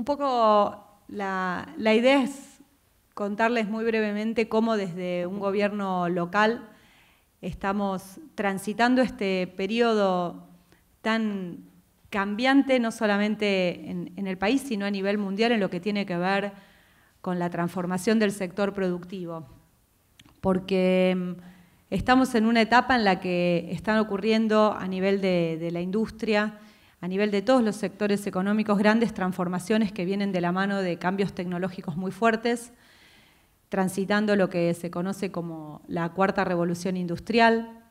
Un poco la idea es contarles muy brevemente cómo desde un gobierno local estamos transitando este periodo tan cambiante, no solamente en el país, sino a nivel mundial, en lo que tiene que ver con la transformación del sector productivo. Porque estamos en una etapa en la que están ocurriendo a nivel de la industria, a nivel de todos los sectores económicos, grandes transformaciones que vienen de la mano de cambios tecnológicos muy fuertes, transitando lo que se conoce como la cuarta revolución industrial,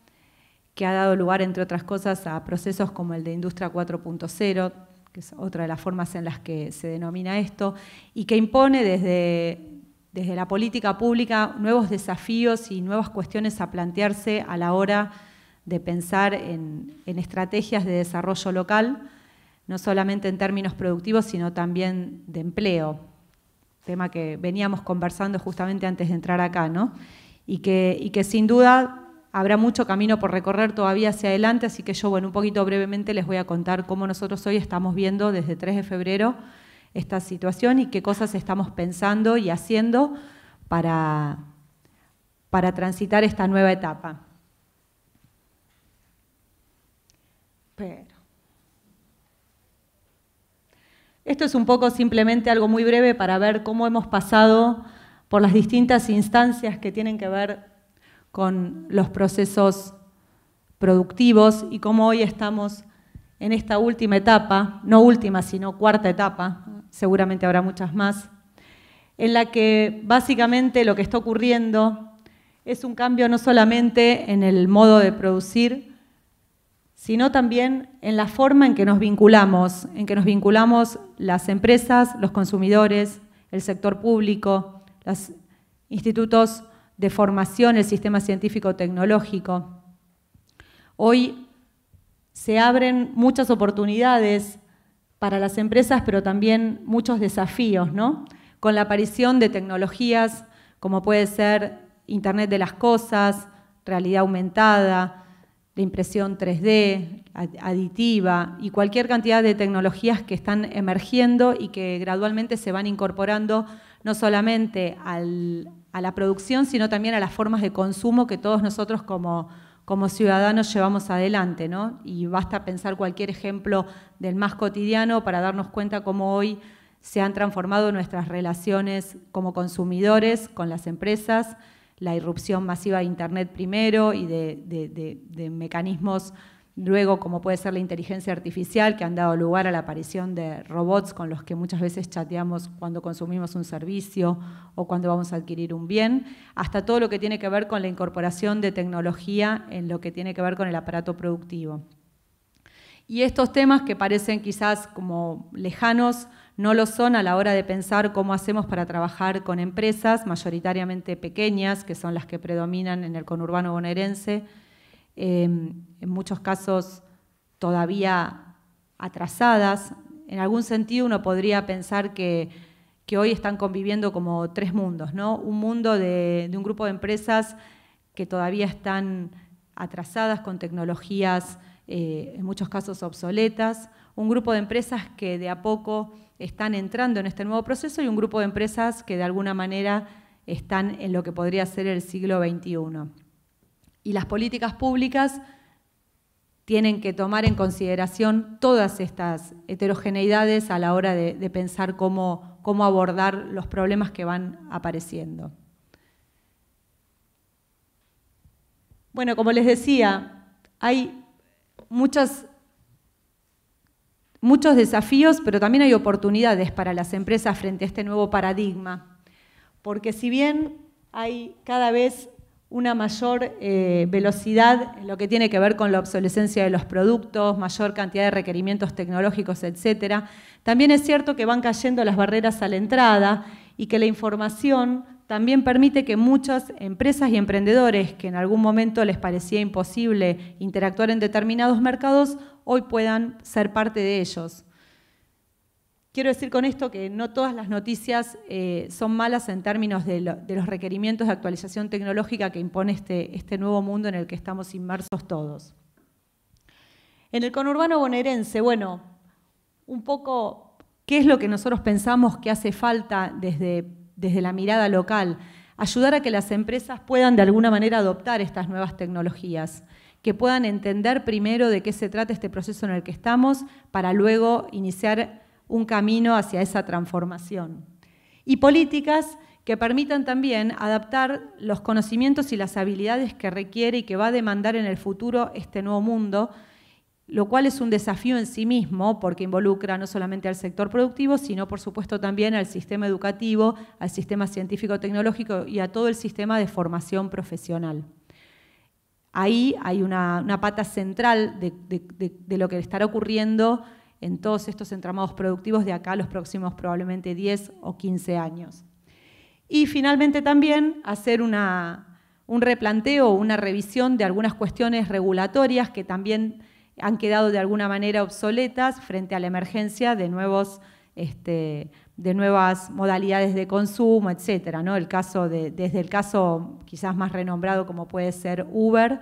que ha dado lugar, entre otras cosas, a procesos como el de Industria 4.0, que es otra de las formas en las que se denomina esto, y que impone desde la política pública nuevos desafíos y nuevas cuestiones a plantearse a la hora de pensar en estrategias de desarrollo local, no solamente en términos productivos, sino también de empleo, tema que veníamos conversando justamente antes de entrar acá, ¿no? Y que sin duda habrá mucho camino por recorrer todavía hacia adelante, así que yo, bueno, un poquito brevemente les voy a contar cómo nosotros hoy estamos viendo desde 3 de febrero esta situación y qué cosas estamos pensando y haciendo para transitar esta nueva etapa. Esto es un poco simplemente algo muy breve para ver cómo hemos pasado por las distintas instancias que tienen que ver con los procesos productivos y cómo hoy estamos en esta última etapa, no última, sino cuarta etapa, seguramente habrá muchas más, en la que básicamente lo que está ocurriendo es un cambio no solamente en el modo de producir, sino también en la forma en que nos vinculamos las empresas, los consumidores, el sector público, los institutos de formación, el sistema científico-tecnológico. Hoy se abren muchas oportunidades para las empresas, pero también muchos desafíos, ¿no? Con la aparición de tecnologías como puede ser Internet de las Cosas, realidad aumentada, de impresión 3D, aditiva y cualquier cantidad de tecnologías que están emergiendo y que gradualmente se van incorporando no solamente a la producción, sino también a las formas de consumo que todos nosotros como ciudadanos llevamos adelante, ¿no? Y basta pensar cualquier ejemplo del más cotidiano para darnos cuenta cómo hoy se han transformado nuestras relaciones como consumidores con las empresas, la irrupción masiva de Internet primero y de mecanismos luego, como puede ser la inteligencia artificial, que han dado lugar a la aparición de robots con los que muchas veces chateamos cuando consumimos un servicio o cuando vamos a adquirir un bien, hasta todo lo que tiene que ver con la incorporación de tecnología en lo que tiene que ver con el aparato productivo. Y estos temas que parecen quizás como lejanos, no lo son a la hora de pensar cómo hacemos para trabajar con empresas, mayoritariamente pequeñas, que son las que predominan en el conurbano bonaerense, en muchos casos todavía atrasadas. En algún sentido uno podría pensar que hoy están conviviendo como tres mundos, ¿no? Un mundo de un grupo de empresas que todavía están atrasadas con tecnologías en muchos casos obsoletas, un grupo de empresas que de a poco están entrando en este nuevo proceso y un grupo de empresas que de alguna manera están en lo que podría ser el siglo XXI. Y las políticas públicas tienen que tomar en consideración todas estas heterogeneidades a la hora de pensar cómo abordar los problemas que van apareciendo. Bueno, como les decía, hay muchos desafíos, pero también hay oportunidades para las empresas frente a este nuevo paradigma, porque si bien hay cada vez una mayor velocidad en lo que tiene que ver con la obsolescencia de los productos, mayor cantidad de requerimientos tecnológicos, etcétera, también es cierto que van cayendo las barreras a la entrada y que la información también permite que muchas empresas y emprendedores que en algún momento les parecía imposible interactuar en determinados mercados, hoy puedan ser parte de ellos. Quiero decir con esto que no todas las noticias son malas en términos de los requerimientos de actualización tecnológica que impone este nuevo mundo en el que estamos inmersos todos. En el conurbano bonaerense, bueno, un poco ¿Qué es lo que nosotros pensamos que hace falta desde la mirada local? Ayudar a que las empresas puedan de alguna manera adoptar estas nuevas tecnologías, que puedan entender primero de qué se trata este proceso en el que estamos para luego iniciar un camino hacia esa transformación. Y políticas que permitan también adaptar los conocimientos y las habilidades que requiere y que va a demandar en el futuro este nuevo mundo, lo cual es un desafío en sí mismo porque involucra no solamente al sector productivo, sino por supuesto también al sistema educativo, al sistema científico-tecnológico y a todo el sistema de formación profesional. Ahí hay una pata central de lo que estará ocurriendo en todos estos entramados productivos de acá a los próximos probablemente 10 o 15 años. Y finalmente también hacer un replanteo o una revisión de algunas cuestiones regulatorias que también han quedado de alguna manera obsoletas frente a la emergencia de nuevas modalidades de consumo, etcétera, ¿no? Desde el caso quizás más renombrado como puede ser Uber,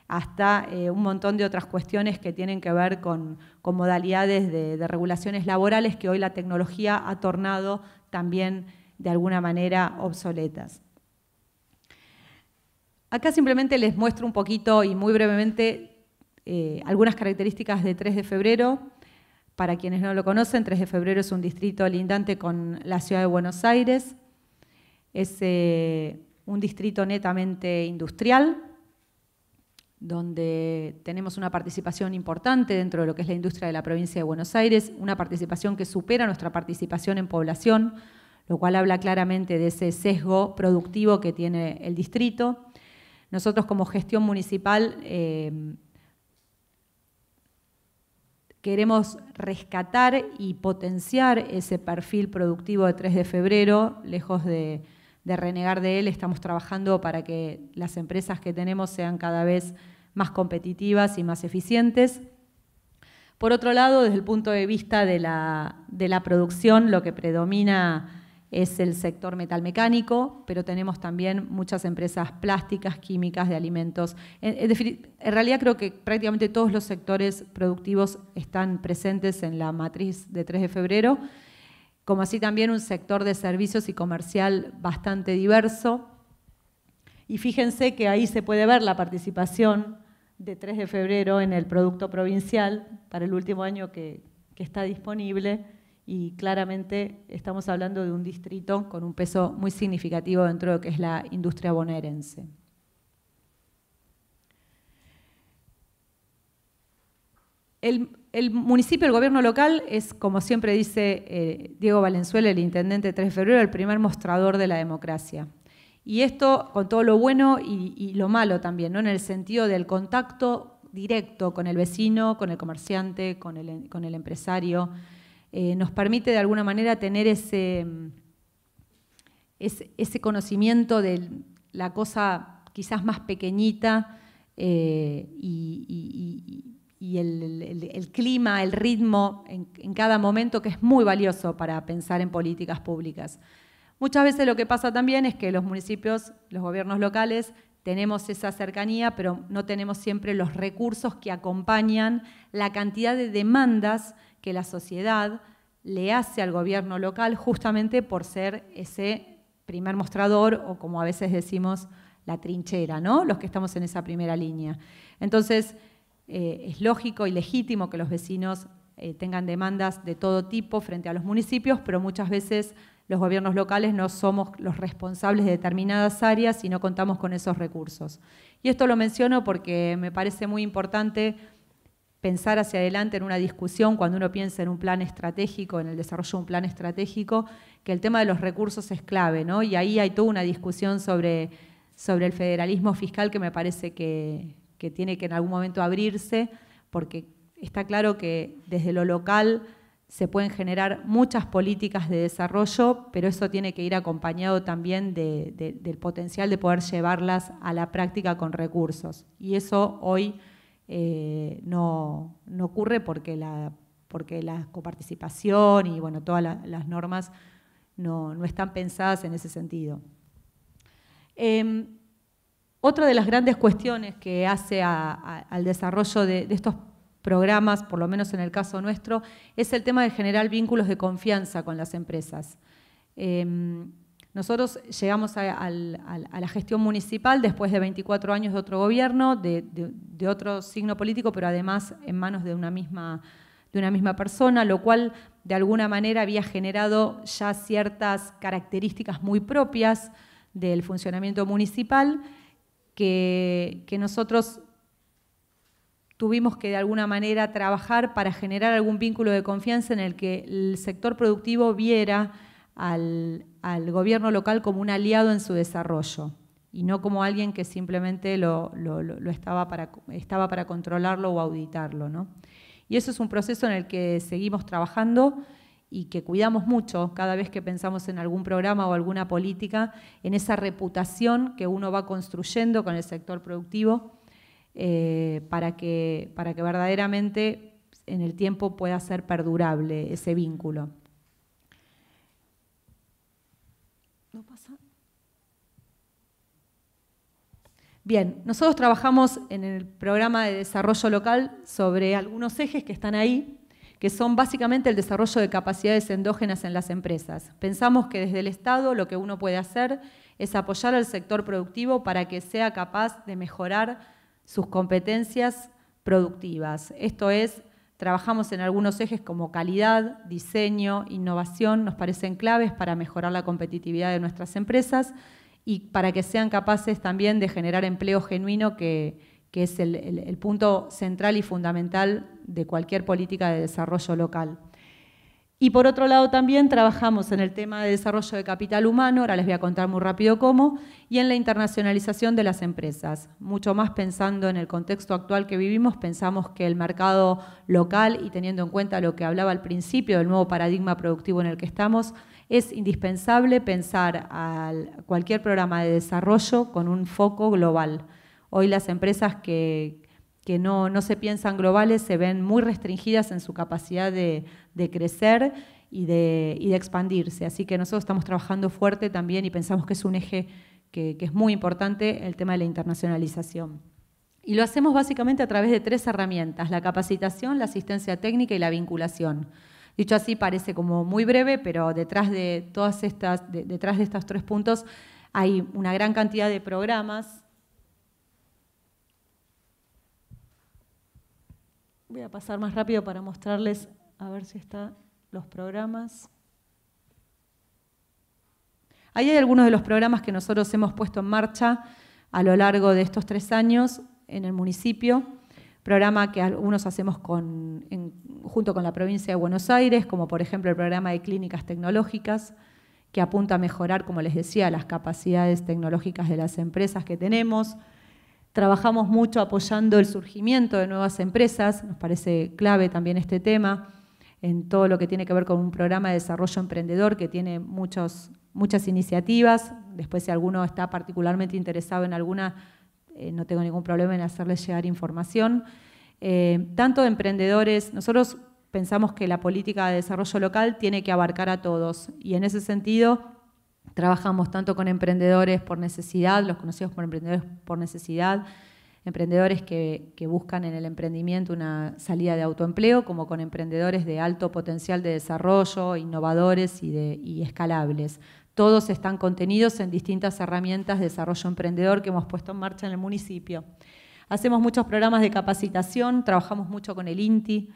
hasta un montón de otras cuestiones que tienen que ver con modalidades de regulaciones laborales que hoy la tecnología ha tornado también de alguna manera obsoletas. Acá simplemente les muestro un poquito y muy brevemente algunas características de 3 de febrero. Para quienes no lo conocen, 3 de febrero es un distrito lindante con la ciudad de Buenos Aires. Es un distrito netamente industrial, donde tenemos una participación importante dentro de lo que es la industria de la provincia de Buenos Aires, una participación que supera nuestra participación en población, lo cual habla claramente de ese sesgo productivo que tiene el distrito. Nosotros como gestión municipal queremos rescatar y potenciar ese perfil productivo de 3 de febrero, lejos de renegar de él. Estamos trabajando para que las empresas que tenemos sean cada vez más competitivas y más eficientes. Por otro lado, desde el punto de vista de la producción, lo que predomina es el sector metalmecánico, pero tenemos también muchas empresas plásticas, químicas, de alimentos. En realidad creo que prácticamente todos los sectores productivos están presentes en la matriz de 3 de febrero, como así también un sector de servicios y comercial bastante diverso. Y fíjense que ahí se puede ver la participación de 3 de febrero en el Producto Provincial para el último año que está disponible, y claramente estamos hablando de un distrito con un peso muy significativo dentro de lo que es la industria bonaerense. El municipio, el gobierno local, es, como siempre dice Diego Valenzuela, el intendente de 3 de febrero, el primer mostrador de la democracia. Y esto con todo lo bueno y lo malo también, ¿no? En el sentido del contacto directo con el vecino, con el comerciante, con el empresario. Nos permite de alguna manera tener ese conocimiento de la cosa quizás más pequeñita y el clima, el ritmo en cada momento, que es muy valioso para pensar en políticas públicas. Muchas veces lo que pasa también es que los municipios, los gobiernos locales, tenemos esa cercanía, pero no tenemos siempre los recursos que acompañan la cantidad de demandas que la sociedad le hace al gobierno local, justamente por ser ese primer mostrador, o como a veces decimos, la trinchera, ¿no? Los que estamos en esa primera línea. Entonces, es lógico y legítimo que los vecinos tengan demandas de todo tipo frente a los municipios, pero muchas veces los gobiernos locales no somos los responsables de determinadas áreas y no contamos con esos recursos. Y esto lo menciono porque me parece muy importante pensar hacia adelante en una discusión cuando uno piensa en un plan estratégico, en el desarrollo de un plan estratégico, que el tema de los recursos es clave, ¿no? Y ahí hay toda una discusión sobre el federalismo fiscal que me parece que tiene que en algún momento abrirse, porque está claro que desde lo local se pueden generar muchas políticas de desarrollo, pero eso tiene que ir acompañado también del potencial de poder llevarlas a la práctica con recursos. Y eso hoy no ocurre porque la coparticipación y bueno, todas las normas no están pensadas en ese sentido. Otra de las grandes cuestiones que hace al desarrollo de estos programas, por lo menos en el caso nuestro, es el tema de generar vínculos de confianza con las empresas. Nosotros llegamos a la gestión municipal después de 24 años de otro gobierno, de otro signo político, pero además en manos de una misma persona, lo cual de alguna manera había generado ya ciertas características muy propias del funcionamiento municipal que nosotros tuvimos que de alguna manera trabajar para generar algún vínculo de confianza en el que el sector productivo viera al gobierno local como un aliado en su desarrollo y no como alguien que simplemente estaba para controlarlo o auditarlo, ¿no? Y eso es un proceso en el que seguimos trabajando y que cuidamos mucho cada vez que pensamos en algún programa o alguna política, en esa reputación que uno va construyendo con el sector productivo para que verdaderamente en el tiempo pueda ser perdurable ese vínculo. ¿No pasa? Bien, nosotros trabajamos en el programa de desarrollo local sobre algunos ejes que están ahí, que son básicamente el desarrollo de capacidades endógenas en las empresas. Pensamos que desde el Estado lo que uno puede hacer es apoyar al sector productivo para que sea capaz de mejorar sus competencias productivas. Esto es, trabajamos en algunos ejes como calidad, diseño, innovación, nos parecen claves para mejorar la competitividad de nuestras empresas y para que sean capaces también de generar empleo genuino, que es el punto central y fundamental de cualquier política de desarrollo local. Y por otro lado también trabajamos en el tema de desarrollo de capital humano, ahora les voy a contar muy rápido cómo, y en la internacionalización de las empresas. Mucho más pensando en el contexto actual que vivimos, pensamos que el mercado local, y teniendo en cuenta lo que hablaba al principio del nuevo paradigma productivo en el que estamos, es indispensable pensar a cualquier programa de desarrollo con un foco global. Hoy las empresas que no se piensan globales se ven muy restringidas en su capacidad de crecer y de expandirse. Así que nosotros estamos trabajando fuerte también y pensamos que es un eje que es muy importante, el tema de la internacionalización. Y lo hacemos básicamente a través de 3 herramientas: la capacitación, la asistencia técnica y la vinculación. Dicho así parece como muy breve, pero detrás de estos 3 puntos hay una gran cantidad de programas. Voy a pasar más rápido para mostrarles, a ver si están los programas. Ahí hay algunos de los programas que nosotros hemos puesto en marcha a lo largo de estos 3 años en el municipio. Programa que algunos hacemos junto con la provincia de Buenos Aires, como por ejemplo el programa de clínicas tecnológicas, que apunta a mejorar, como les decía, las capacidades tecnológicas de las empresas que tenemos. Trabajamos mucho apoyando el surgimiento de nuevas empresas, nos parece clave también este tema, en todo lo que tiene que ver con un programa de desarrollo emprendedor que tiene muchas iniciativas. Después, si alguno está particularmente interesado en alguna, no tengo ningún problema en hacerles llegar información. Tanto de emprendedores, nosotros pensamos que la política de desarrollo local tiene que abarcar a todos y en ese sentido trabajamos tanto con emprendedores por necesidad, los conocidos como emprendedores por necesidad, emprendedores que buscan en el emprendimiento una salida de autoempleo, como con emprendedores de alto potencial de desarrollo, innovadores y escalables. Todos están contenidos en distintas herramientas de desarrollo emprendedor que hemos puesto en marcha en el municipio. Hacemos muchos programas de capacitación, trabajamos mucho con el INTI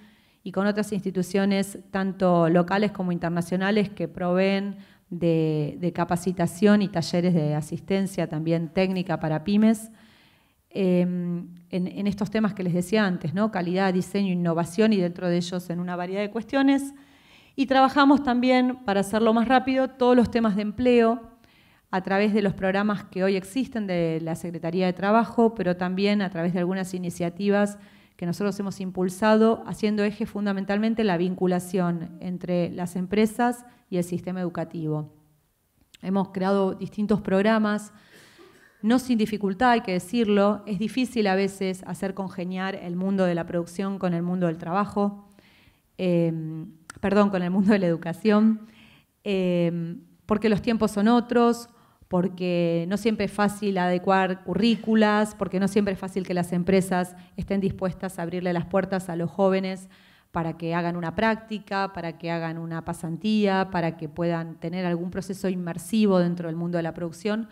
y con otras instituciones, tanto locales como internacionales, que proveen de capacitación y talleres de asistencia también técnica para pymes, en estos temas que les decía antes, ¿no? Calidad, diseño, innovación, y dentro de ellos en una variedad de cuestiones. Y trabajamos también, para hacerlo más rápido, todos los temas de empleo a través de los programas que hoy existen de la Secretaría de Trabajo, pero también a través de algunas iniciativas que nosotros hemos impulsado, haciendo eje fundamentalmente la vinculación entre las empresas y el sistema educativo. Hemos creado distintos programas, no sin dificultad, hay que decirlo. Es difícil a veces hacer congeniar el mundo de la producción con el mundo del trabajo, con el mundo de la educación, porque los tiempos son otros, porque no siempre es fácil adecuar currículas, porque no siempre es fácil que las empresas estén dispuestas a abrirle las puertas a los jóvenes para que hagan una práctica, para que hagan una pasantía, para que puedan tener algún proceso inmersivo dentro del mundo de la producción.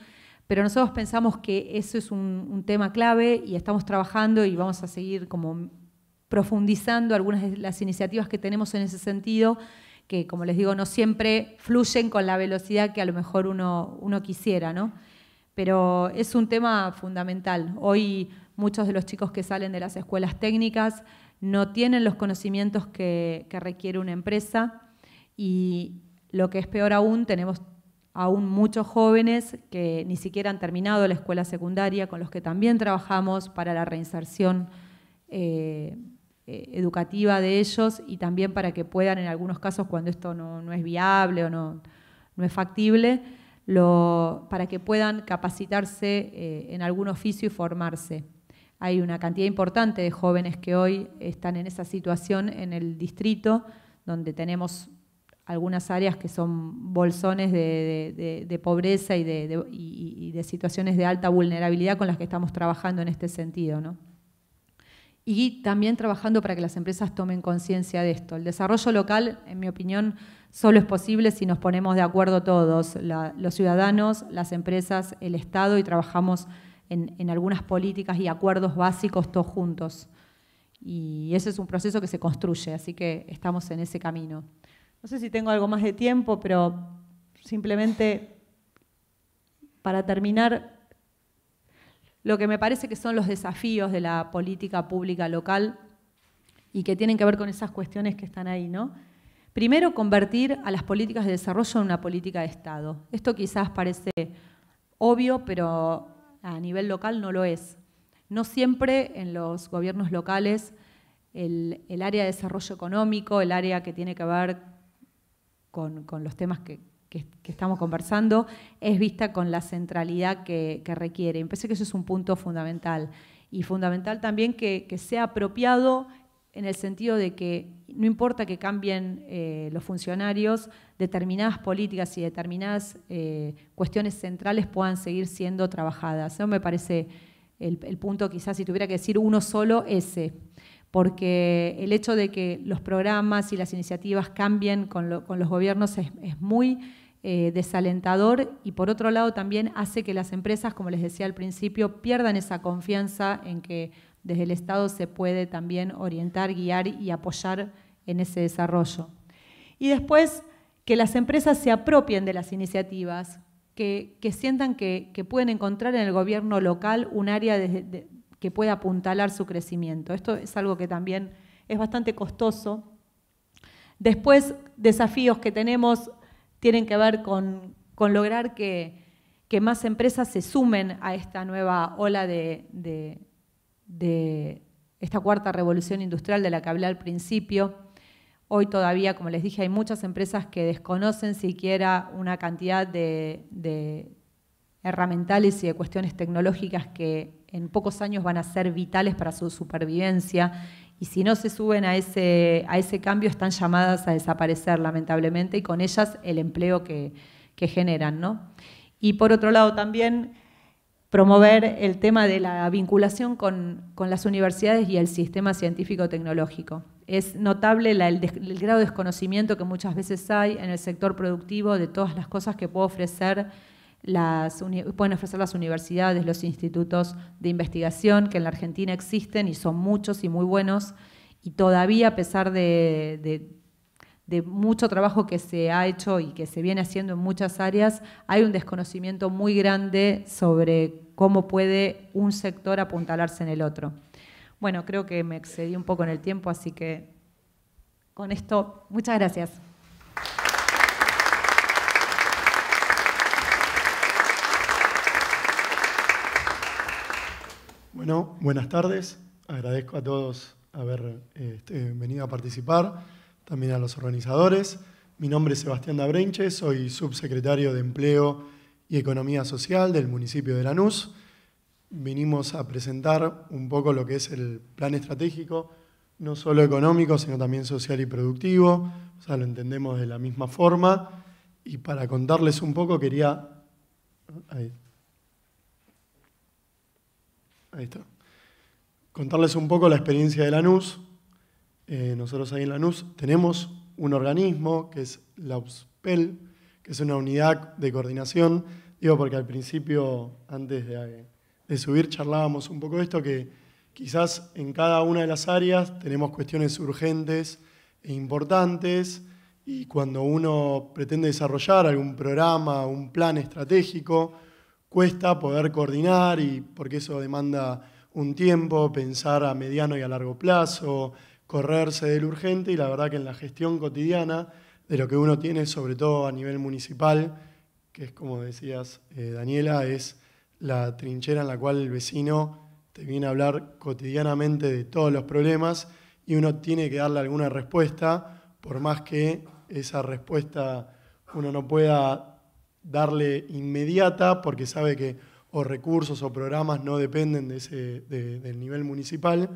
Pero nosotros pensamos que eso es un tema clave y estamos trabajando y vamos a seguir como profundizando algunas de las iniciativas que tenemos en ese sentido, que, como les digo, no siempre fluyen con la velocidad que a lo mejor uno quisiera, ¿no? Pero es un tema fundamental. Hoy muchos de los chicos que salen de las escuelas técnicas no tienen los conocimientos que requiere una empresa y lo que es peor aún, tenemos aún muchos jóvenes que ni siquiera han terminado la escuela secundaria, con los que también trabajamos para la reinserción educativa de ellos y también para que puedan, en algunos casos, cuando esto no es viable o no es factible, para que puedan capacitarse en algún oficio y formarse. Hay una cantidad importante de jóvenes que hoy están en esa situación en el distrito, donde tenemos algunas áreas que son bolsones de pobreza y de situaciones de alta vulnerabilidad con las que estamos trabajando en este sentido, ¿no? Y también trabajando para que las empresas tomen conciencia de esto. El desarrollo local, en mi opinión, solo es posible si nos ponemos de acuerdo todos, los ciudadanos, las empresas, el Estado, y trabajamos en algunas políticas y acuerdos básicos todos juntos. Y ese es un proceso que se construye, así que estamos en ese camino. No sé si tengo algo más de tiempo, pero simplemente para terminar, lo que me parece que son los desafíos de la política pública local y que tienen que ver con esas cuestiones que están ahí, ¿no? Primero, convertir a las políticas de desarrollo en una política de Estado. Esto quizás parece obvio, pero a nivel local no lo es. No siempre en los gobiernos locales el área de desarrollo económico, el área que tiene que ver con los temas que estamos conversando, es vista con la centralidad que requiere. Me parece que eso es un punto fundamental. Y fundamental también que sea apropiado en el sentido de que no importa que cambien los funcionarios, determinadas políticas y determinadas cuestiones centrales puedan seguir siendo trabajadas. Eso me parece el punto, quizás si tuviera que decir uno solo, ese. Porque el hecho de que los programas y las iniciativas cambien con los gobiernos es muy desalentador y por otro lado también hace que las empresas, como les decía al principio, pierdan esa confianza en que desde el Estado se puede también orientar, guiar y apoyar en ese desarrollo. Y después que las empresas se apropien de las iniciativas, que sientan que pueden encontrar en el gobierno local un área que pueda apuntalar su crecimiento. Esto es algo que también es bastante costoso. Después, desafíos que tenemos tienen que ver con lograr que más empresas se sumen a esta nueva ola de esta cuarta revolución industrial de la que hablé al principio. Hoy todavía, como les dije, hay muchas empresas que desconocen siquiera una cantidad de herramientales y de cuestiones tecnológicas que en pocos años van a ser vitales para su supervivencia. Y si no se suben a ese cambio, están llamadas a desaparecer, lamentablemente, y con ellas el empleo que generan, ¿no? Y por otro lado también promover el tema de la vinculación con las universidades y el sistema científico-tecnológico. Es notable el grado de desconocimiento que muchas veces hay en el sector productivo de todas las cosas que pueden ofrecer las universidades, los institutos de investigación que en la Argentina existen y son muchos y muy buenos, y todavía a pesar de mucho trabajo que se ha hecho y que se viene haciendo en muchas áreas, hay un desconocimiento muy grande sobre cómo puede un sector apuntalarse en el otro. Bueno, creo que me excedí un poco en el tiempo, así que con esto, muchas gracias. Bueno, buenas tardes. Agradezco a todos haber venido a participar, también a los organizadores. Mi nombre es Sebastián Dabrenche, soy subsecretario de Empleo y Economía Social del municipio de Lanús. Vinimos a presentar un poco lo que es el plan estratégico, no solo económico, sino también social y productivo. O sea, lo entendemos de la misma forma. Y para contarles un poco, quería Ahí. Ahí está. Contarles un poco la experiencia de Lanús. Nosotros ahí en Lanús tenemos un organismo que es la USPEL, que es una unidad de coordinación. Digo porque al principio, antes de subir, charlábamos un poco de esto, que quizás en cada una de las áreas tenemos cuestiones urgentes e importantes, y cuando uno pretende desarrollar algún programa, un plan estratégico, cuesta poder coordinar, y porque eso demanda un tiempo, pensar a mediano y a largo plazo, correrse del urgente, y la verdad que en la gestión cotidiana de lo que uno tiene, sobre todo a nivel municipal, que es como decías, Daniela, es la trinchera en la cual el vecino te viene a hablar cotidianamente de todos los problemas y uno tiene que darle alguna respuesta, por más que esa respuesta uno no pueda darle inmediata, porque sabe que o recursos o programas no dependen del nivel municipal.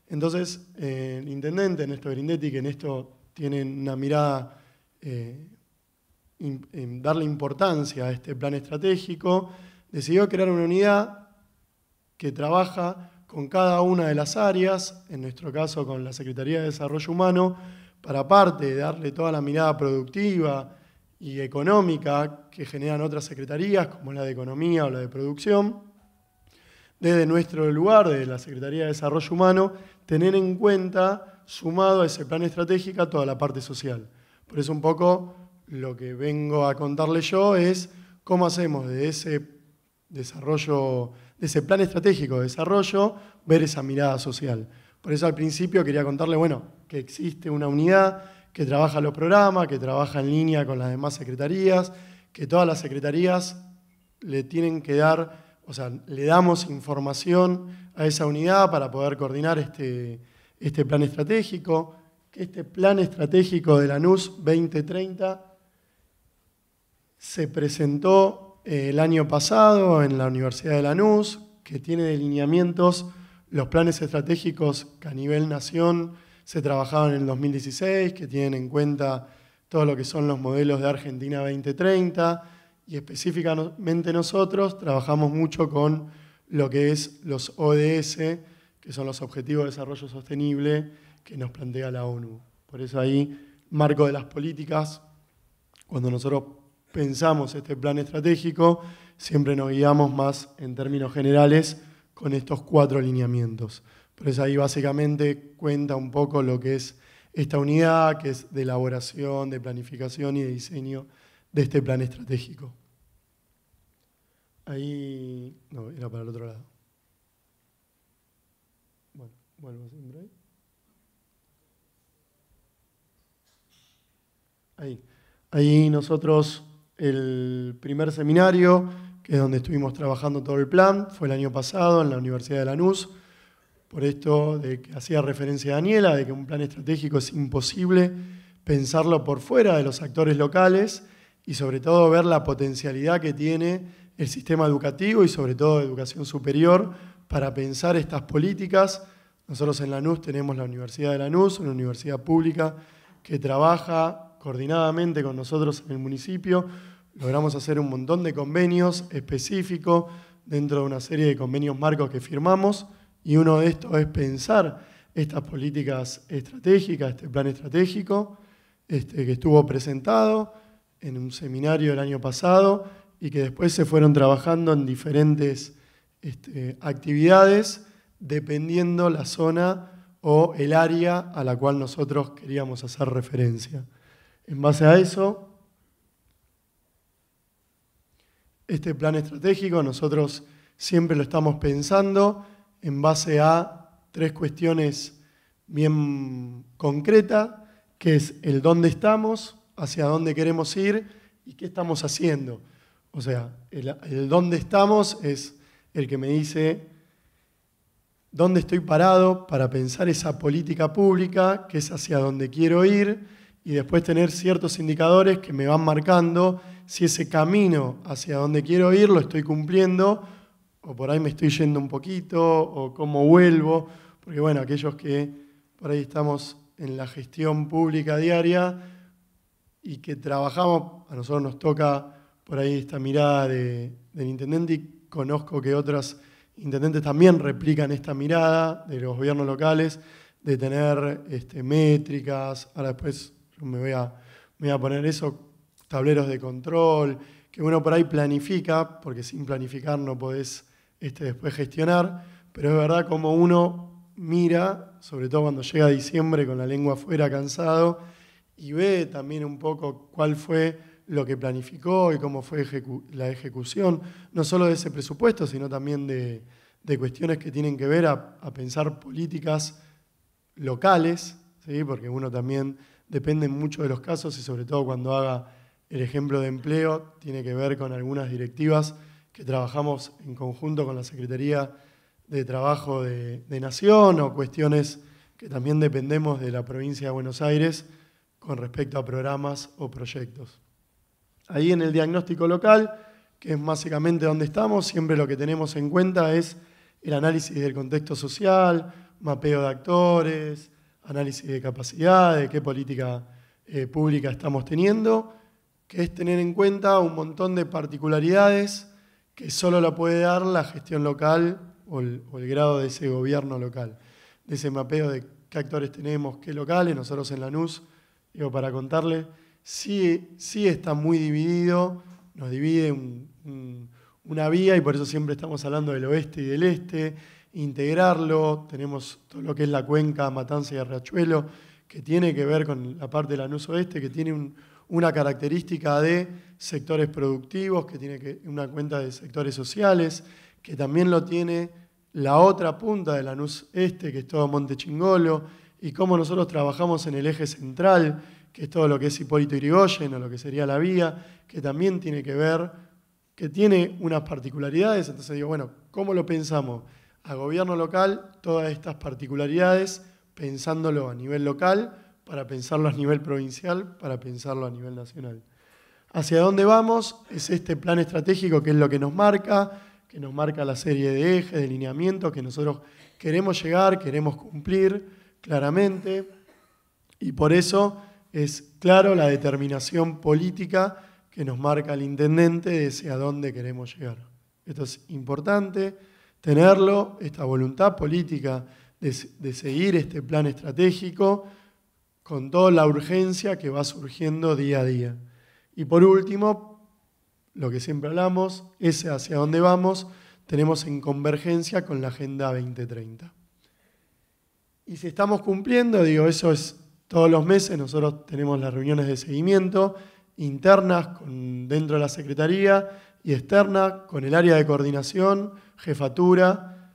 Entonces, el intendente, Néstor Grindetti, que en esto tiene una mirada en darle importancia a este plan estratégico, decidió crear una unidad que trabaja con cada una de las áreas, en nuestro caso con la Secretaría de Desarrollo Humano, para aparte de darle toda la mirada productiva y económica que generan otras secretarías, como la de Economía o la de Producción, desde nuestro lugar, de la Secretaría de Desarrollo Humano, tener en cuenta, sumado a ese plan estratégico, toda la parte social. Por eso un poco lo que vengo a contarles yo es cómo hacemos de ese desarrollo, de ese plan estratégico de desarrollo, ver esa mirada social. Por eso al principio quería contarle, bueno, que existe una unidad que trabaja los programas, que trabaja en línea con las demás secretarías, que todas las secretarías le tienen que dar, o sea, le damos información a esa unidad para poder coordinar este plan estratégico, que este plan estratégico de Lanús 2030 se presentó el año pasado en la Universidad de Lanús, que tiene delineamientos, los planes estratégicos que a nivel nación se trabajaban en el 2016, que tienen en cuenta todo lo que son los modelos de Argentina 2030, y específicamente nosotros trabajamos mucho con lo que es los ODS, que son los Objetivos de Desarrollo Sostenible que nos plantea la ONU. Por eso ahí, marco de las políticas, cuando nosotros pensamos este plan estratégico, siempre nos guiamos más en términos generales con estos 4 lineamientos. Por eso ahí básicamente cuenta un poco lo que es esta unidad, que es de elaboración, de planificación y de diseño de este plan estratégico. Ahí, no, era para el otro lado. Bueno, vuelvo siempre ahí. Ahí nosotros, el primer seminario, que es donde estuvimos trabajando todo el plan, fue el año pasado en la Universidad de Lanús. Por esto de que hacía referencia a Daniela, de que un plan estratégico es imposible pensarlo por fuera de los actores locales y sobre todo ver la potencialidad que tiene el sistema educativo y sobre todo de educación superior para pensar estas políticas. Nosotros en Lanús tenemos la Universidad de Lanús, una universidad pública que trabaja coordinadamente con nosotros en el municipio. Logramos hacer un montón de convenios específicos dentro de una serie de convenios marcos que firmamos, y uno de estos es pensar estas políticas estratégicas, este plan estratégico, que estuvo presentado en un seminario el año pasado y que después se fueron trabajando en diferentes actividades dependiendo la zona o el área a la cual nosotros queríamos hacer referencia. En base a eso, este plan estratégico nosotros siempre lo estamos pensando en base a 3 cuestiones bien concretas, que es el dónde estamos, hacia dónde queremos ir y qué estamos haciendo. O sea, el dónde estamos es el que me dice dónde estoy parado para pensar esa política pública, que es hacia dónde quiero ir, y después tener ciertos indicadores que me van marcando si ese camino hacia donde quiero ir lo estoy cumpliendo, o por ahí me estoy yendo un poquito, o cómo vuelvo, porque bueno, aquellos que por ahí estamos en la gestión pública diaria y que trabajamos, a nosotros nos toca por ahí esta mirada del intendente y conozco que otros intendentes también replican esta mirada de los gobiernos locales, de tener métricas. Ahora después me voy a poner eso, tableros de control, que uno por ahí planifica, porque sin planificar no podés después gestionar, pero es verdad como uno mira, sobre todo cuando llega diciembre con la lengua afuera cansado, y ve también un poco cuál fue lo que planificó y cómo fue la ejecución, no solo de ese presupuesto, sino también de cuestiones que tienen que ver a pensar políticas locales, ¿sí? Porque uno también depende mucho de los casos y sobre todo cuando haga el ejemplo de empleo, tiene que ver con algunas directivas que trabajamos en conjunto con la Secretaría de Trabajo de Nación o cuestiones que también dependemos de la provincia de Buenos Aires con respecto a programas o proyectos. Ahí en el diagnóstico local, que es básicamente donde estamos, siempre lo que tenemos en cuenta es el análisis del contexto social, mapeo de actores, análisis de capacidad, de qué política pública estamos teniendo, que es tener en cuenta un montón de particularidades que solo la puede dar la gestión local o el grado de ese gobierno local, de ese mapeo de qué actores tenemos, qué locales. Nosotros en Lanús, digo, para contarles, sí está muy dividido, nos divide una vía y por eso siempre estamos hablando del oeste y del este, integrarlo. Tenemos todo lo que es la cuenca Matanza y Riachuelo, que tiene que ver con la parte de Lanús Oeste, que tiene una característica de sectores productivos, que tiene una cuenta de sectores sociales, que también lo tiene la otra punta de Lanús Este, que es todo Monte Chingolo, y cómo nosotros trabajamos en el eje central, que es todo lo que es Hipólito Yrigoyen, o lo que sería la vía, que también tiene que ver, que tiene unas particularidades. Entonces digo, bueno, ¿cómo lo pensamos? A gobierno local, todas estas particularidades, pensándolo a nivel local, para pensarlo a nivel provincial, para pensarlo a nivel nacional. ¿Hacia dónde vamos? Es este plan estratégico que es lo que nos marca la serie de ejes, de lineamientos que nosotros queremos llegar, queremos cumplir claramente, y por eso es claro la determinación política que nos marca el intendente de hacia dónde queremos llegar. Esto es importante, tenerlo, esta voluntad política de seguir este plan estratégico con toda la urgencia que va surgiendo día a día. Y por último, lo que siempre hablamos, ese hacia dónde vamos, tenemos en convergencia con la Agenda 2030. Y si estamos cumpliendo, digo, eso es todos los meses, nosotros tenemos las reuniones de seguimiento internas dentro de la Secretaría y externas con el área de coordinación, jefatura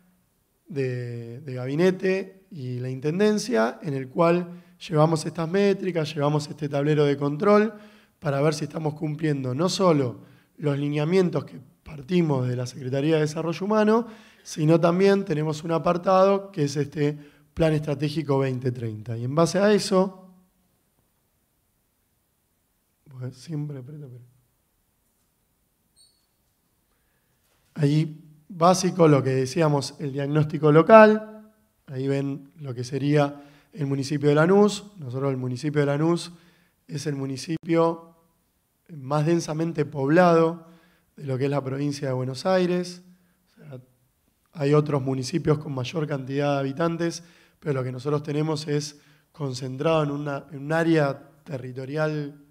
de gabinete y la Intendencia, en el cual llevamos estas métricas, llevamos este tablero de control para ver si estamos cumpliendo no solo los lineamientos que partimos de la Secretaría de Desarrollo Humano, sino también tenemos un apartado que es este Plan Estratégico 2030. Y en base a eso, pues siempre aprieto, pero ahí básico lo que decíamos, el diagnóstico local, ahí ven lo que sería el municipio de Lanús. Nosotros el municipio de Lanús es el municipio más densamente poblado de lo que es la provincia de Buenos Aires. O sea, hay otros municipios con mayor cantidad de habitantes, pero lo que nosotros tenemos es concentrado en un área territorial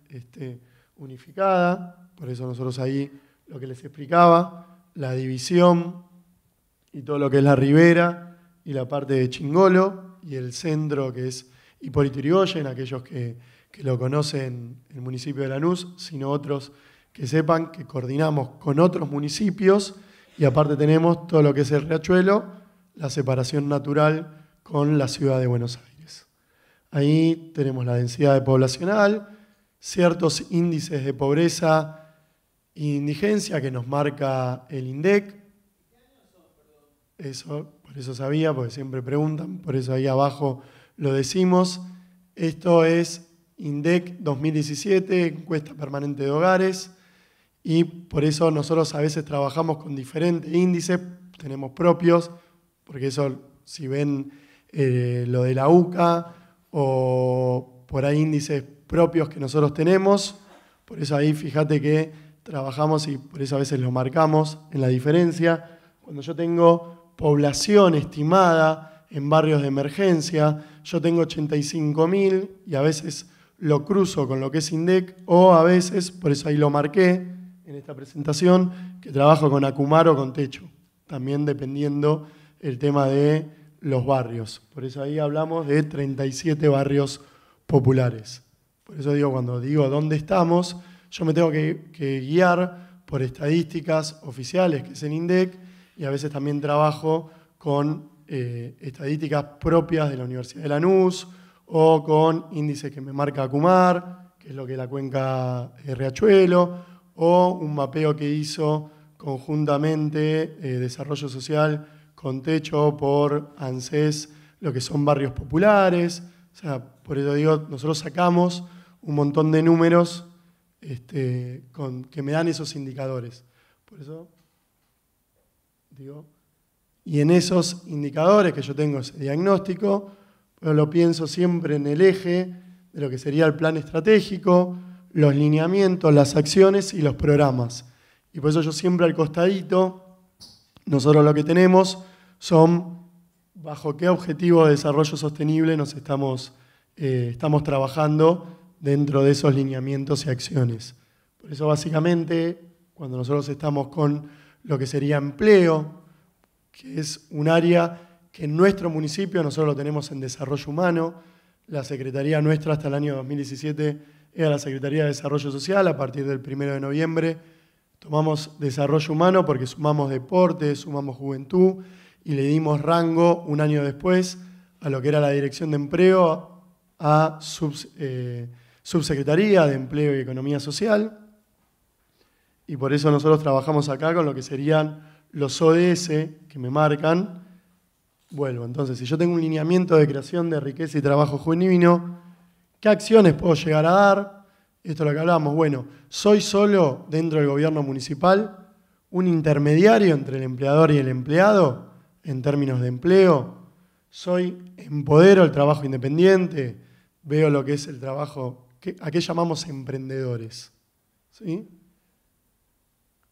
unificada. Por eso nosotros ahí lo que les explicaba, la división y todo lo que es la ribera y la parte de Chingolo y el centro que es Hipólito Yrigoyen, aquellos que lo conocen el municipio de Lanús, sino otros que sepan que coordinamos con otros municipios y aparte tenemos todo lo que es el Riachuelo, la separación natural con la ciudad de Buenos Aires. Ahí tenemos la densidad poblacional, ciertos índices de pobreza e indigencia que nos marca el INDEC. Por eso sabía, porque siempre preguntan, por eso ahí abajo lo decimos. Esto es INDEC 2017, encuesta permanente de hogares, y por eso nosotros a veces trabajamos con diferentes índices, tenemos propios, porque eso, si ven lo de la UCA o por ahí índices propios que nosotros tenemos, por eso ahí fíjate que trabajamos, y por eso a veces lo marcamos en la diferencia, cuando yo tengo población estimada en barrios de emergencia, yo tengo 85.000 y a veces lo cruzo con lo que es INDEC, o a veces, por eso ahí lo marqué en esta presentación, que trabajo con Acumar o con Techo, también dependiendo el tema de los barrios. Por eso ahí hablamos de 37 barrios populares. Por eso digo, cuando digo dónde estamos, yo me tengo que guiar por estadísticas oficiales, que es el INDEC, y a veces también trabajo con estadísticas propias de la Universidad de Lanús o con índices que me marca Acumar, que es lo que es la cuenca Riachuelo, o un mapeo que hizo conjuntamente Desarrollo Social con Techo por ANSES, lo que son barrios populares. O sea, por eso digo, nosotros sacamos un montón de números que me dan esos indicadores. Por eso digo, y en esos indicadores que yo tengo ese diagnóstico, pues lo pienso siempre en el eje de lo que sería el plan estratégico, los lineamientos, las acciones y los programas. Y por eso yo siempre al costadito, nosotros lo que tenemos son bajo qué objetivo de desarrollo sostenible nos estamos trabajando dentro de esos lineamientos y acciones. Por eso básicamente, cuando nosotros estamos con lo que sería empleo, que es un área que en nuestro municipio nosotros lo tenemos en desarrollo humano, la secretaría nuestra hasta el año 2017 era la Secretaría de Desarrollo Social. A partir del 1 de noviembre tomamos desarrollo humano porque sumamos deporte, sumamos juventud y le dimos rango un año después a lo que era la Dirección de Empleo, a Subsecretaría de Empleo y Economía Social. Y por eso nosotros trabajamos acá con lo que serían los ODS que me marcan. Vuelvo, entonces, si yo tengo un lineamiento de creación de riqueza y trabajo genuino, ¿qué acciones puedo llegar a dar? Esto es lo que hablábamos. Bueno, soy solo dentro del gobierno municipal un intermediario entre el empleador y el empleado en términos de empleo. Empodero el trabajo independiente, veo lo que es el trabajo, ¿a qué llamamos emprendedores? ¿Sí?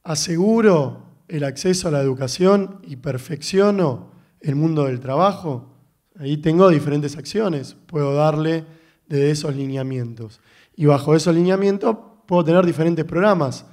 Aseguro el acceso a la educación y perfecciono el mundo del trabajo. Ahí tengo diferentes acciones, puedo darle de esos lineamientos. Y bajo esos lineamientos puedo tener diferentes programas.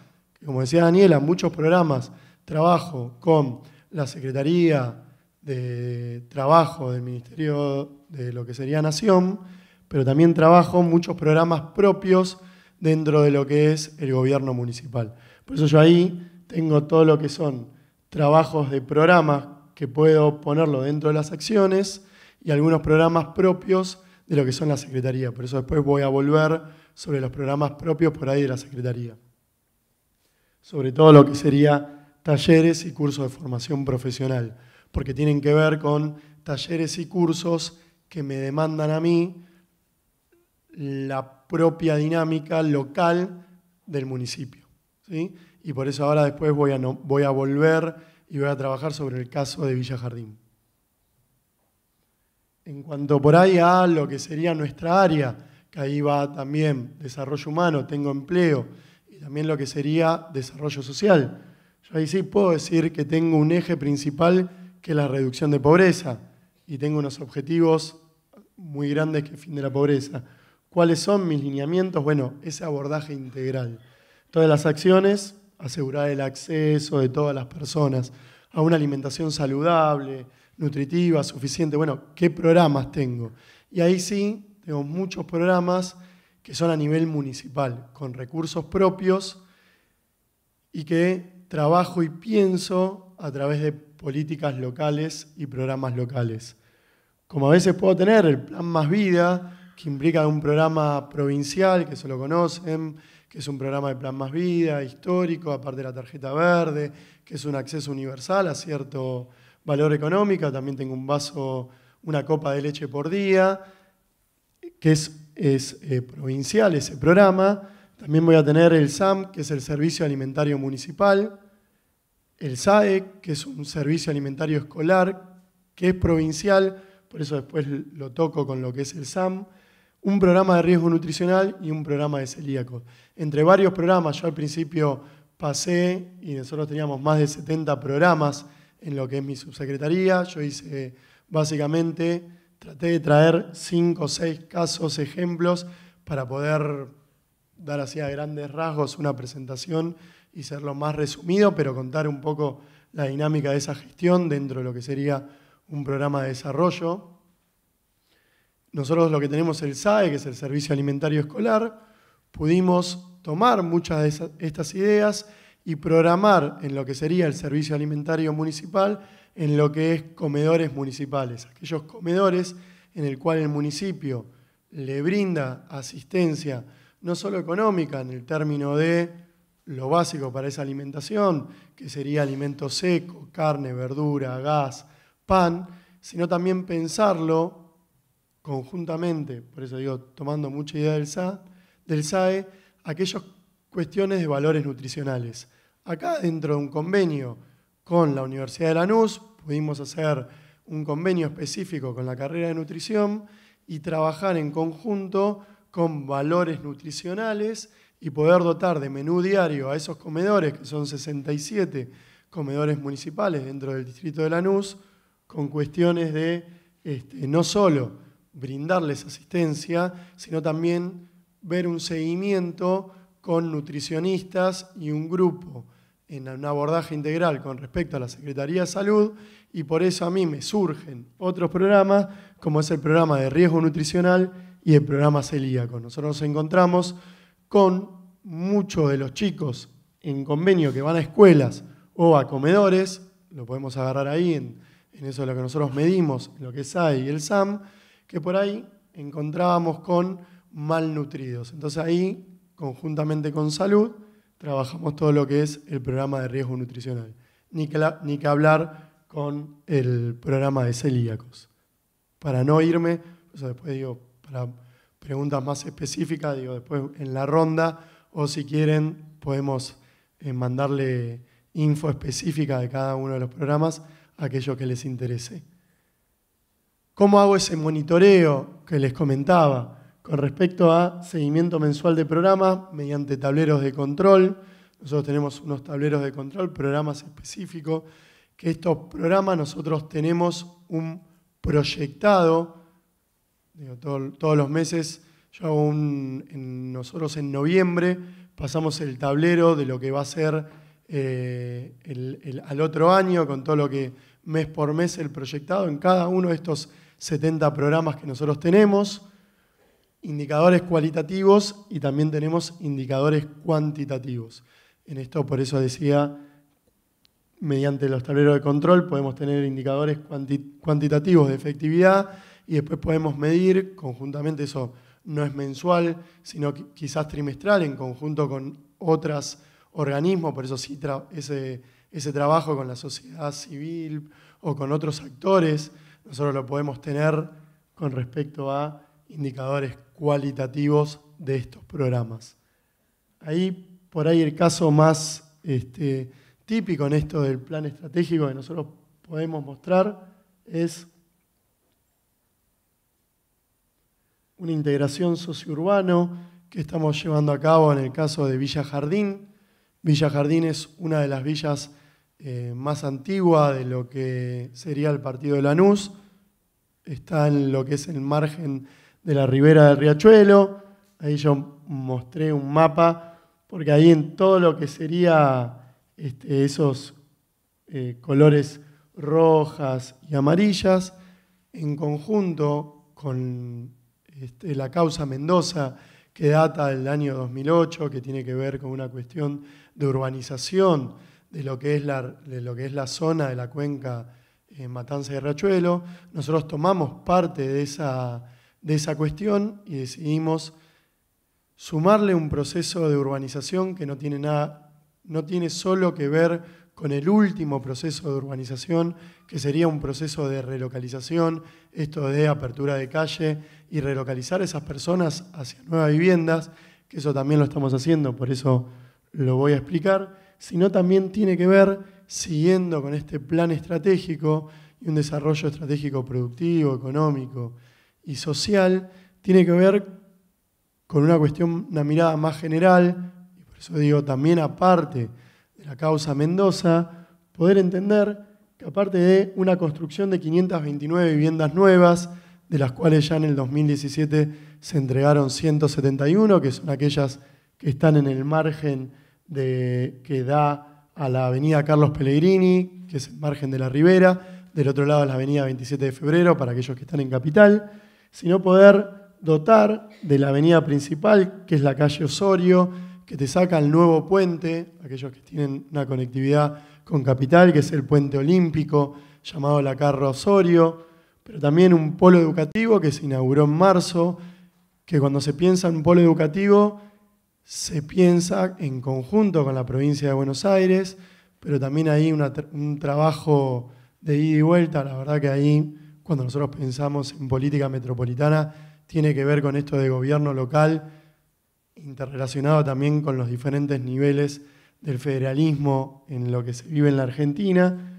Como decía Daniela, muchos programas. Trabajo con la Secretaría de Trabajo del Ministerio de lo que sería Nación, pero también trabajo muchos programas propios dentro de lo que es el gobierno municipal. Por eso yo ahí tengo todo lo que son trabajos de programas que puedo ponerlo dentro de las acciones y algunos programas propios de lo que son la Secretaría. Por eso después voy a volver sobre los programas propios por ahí de la Secretaría. Sobre todo lo que sería talleres y cursos de formación profesional, porque tienen que ver con talleres y cursos que me demandan a mí la propia dinámica local del municipio, ¿sí? Y por eso ahora después voy a volver y voy a trabajar sobre el caso de Villa Jardín. En cuanto por ahí a lo que sería nuestra área, que ahí va también desarrollo humano, tengo empleo, y también lo que sería desarrollo social. Yo ahí sí puedo decir que tengo un eje principal que es la reducción de pobreza, y tengo unos objetivos muy grandes que es fin de la pobreza. ¿Cuáles son mis lineamientos? Bueno, ese abordaje integral. Todas las acciones, asegurar el acceso de todas las personas a una alimentación saludable, nutritiva, suficiente. Bueno, ¿qué programas tengo? Y ahí sí, tengo muchos programas que son a nivel municipal, con recursos propios y que trabajo y pienso a través de políticas locales y programas locales. Como a veces puedo tener el Plan Más Vida, que implica un programa provincial, que se lo conocen, que es un programa de Plan Más Vida, histórico, aparte de la tarjeta verde, que es un acceso universal a cierto valor económico. También tengo una copa de leche por día, que es provincial ese programa. También voy a tener el SAM, que es el Servicio Alimentario Municipal, el SAEC, que es un servicio alimentario escolar, que es provincial, por eso después lo toco con lo que es el SAM, un programa de riesgo nutricional y un programa de celíacos. Entre varios programas, yo al principio pasé y nosotros teníamos más de 70 programas en lo que es mi subsecretaría. Yo hice, básicamente, traté de traer 5 o 6 casos, ejemplos, para poder dar así a grandes rasgos una presentación y ser lo más resumido, pero contar un poco la dinámica de esa gestión dentro de lo que sería un programa de desarrollo. Nosotros lo que tenemos el SAE, que es el Servicio Alimentario Escolar, pudimos tomar muchas de estas ideas y programar en lo que sería el Servicio Alimentario Municipal en lo que es comedores municipales. Aquellos comedores en el cual el municipio le brinda asistencia no solo económica en el término de lo básico para esa alimentación, que sería alimento seco, carne, verdura, gas, pan, sino también pensarlo conjuntamente, por eso digo, tomando mucha idea del SAE, aquellas cuestiones de valores nutricionales. Acá, dentro de un convenio con la Universidad de Lanús, pudimos hacer un convenio específico con la carrera de nutrición y trabajar en conjunto con valores nutricionales y poder dotar de menú diario a esos comedores, que son 67 comedores municipales dentro del distrito de Lanús, con cuestiones de no solo brindarles asistencia, sino también ver un seguimiento con nutricionistas y un grupo en un abordaje integral con respecto a la Secretaría de Salud, y por eso a mí me surgen otros programas, como es el programa de riesgo nutricional y el programa celíaco. Nosotros nos encontramos con muchos de los chicos en convenio que van a escuelas o a comedores, lo podemos agarrar ahí en eso de lo que nosotros medimos, lo que es SAE y el SAM, que por ahí encontrábamos con malnutridos. Entonces ahí, conjuntamente con salud, trabajamos todo lo que es el programa de riesgo nutricional. Ni que hablar con el programa de celíacos. Para no irme, después digo, para preguntas más específicas, digo, después en la ronda, o si quieren, podemos mandarle info específica de cada uno de los programas a aquellos que les interese. ¿Cómo hago ese monitoreo que les comentaba? Con respecto a seguimiento mensual de programas mediante tableros de control. Nosotros tenemos unos tableros de control, programas específicos, que estos programas nosotros tenemos un proyectado, digo, todos los meses, yo hago nosotros en noviembre pasamos el tablero de lo que va a ser al otro año, con todo lo que mes por mes el proyectado en cada uno de estos 70 programas que nosotros tenemos, indicadores cualitativos y también tenemos indicadores cuantitativos. En esto, por eso decía, mediante los tableros de control podemos tener indicadores cuantitativos de efectividad y después podemos medir conjuntamente, eso no es mensual, sino quizás trimestral en conjunto con otros organismos, por eso sí ese trabajo con la sociedad civil o con otros actores, nosotros lo podemos tener con respecto a indicadores cualitativos de estos programas. Ahí, por ahí el caso más típico en esto del plan estratégico que nosotros podemos mostrar es una integración sociourbano que estamos llevando a cabo en el caso de Villa Jardín. Villa Jardín es una de las villas más antiguas de lo que sería el partido de Lanús. Está en lo que es el margen de la ribera del Riachuelo. Ahí yo mostré un mapa, porque ahí en todo lo que sería esos colores rojas y amarillas, en conjunto con la causa Mendoza, que data del año 2008, que tiene que ver con una cuestión de urbanización de lo que es la zona de la cuenca Matanza y Riachuelo. Nosotros tomamos parte de esa cuestión y decidimos sumarle un proceso de urbanización que no tiene solo que ver con el último proceso de urbanización, que sería un proceso de relocalización, esto de apertura de calle y relocalizar a esas personas hacia nuevas viviendas, que eso también lo estamos haciendo, por eso lo voy a explicar, sino también tiene que ver, siguiendo con este plan estratégico y un desarrollo estratégico productivo, económico y social, tiene que ver con una cuestión, una mirada más general, y por eso digo también aparte de la causa Mendoza, poder entender que aparte de una construcción de 529 viviendas nuevas, de las cuales ya en el 2017 se entregaron 171, que son aquellas que están en el margen que da a la avenida Carlos Pellegrini, que es el margen de la Ribera, del otro lado es la avenida 27 de Febrero, para aquellos que están en Capital, sino poder dotar de la avenida principal, que es la calle Osorio, que te saca el nuevo puente, aquellos que tienen una conectividad con Capital, que es el puente olímpico, llamado La Carra Osorio, pero también un polo educativo que se inauguró en marzo, que cuando se piensa en un polo educativo, se piensa en conjunto con la provincia de Buenos Aires, pero también hay un trabajo de ida y vuelta. La verdad que ahí, cuando nosotros pensamos en política metropolitana, tiene que ver con esto de gobierno local, interrelacionado también con los diferentes niveles del federalismo en lo que se vive en la Argentina,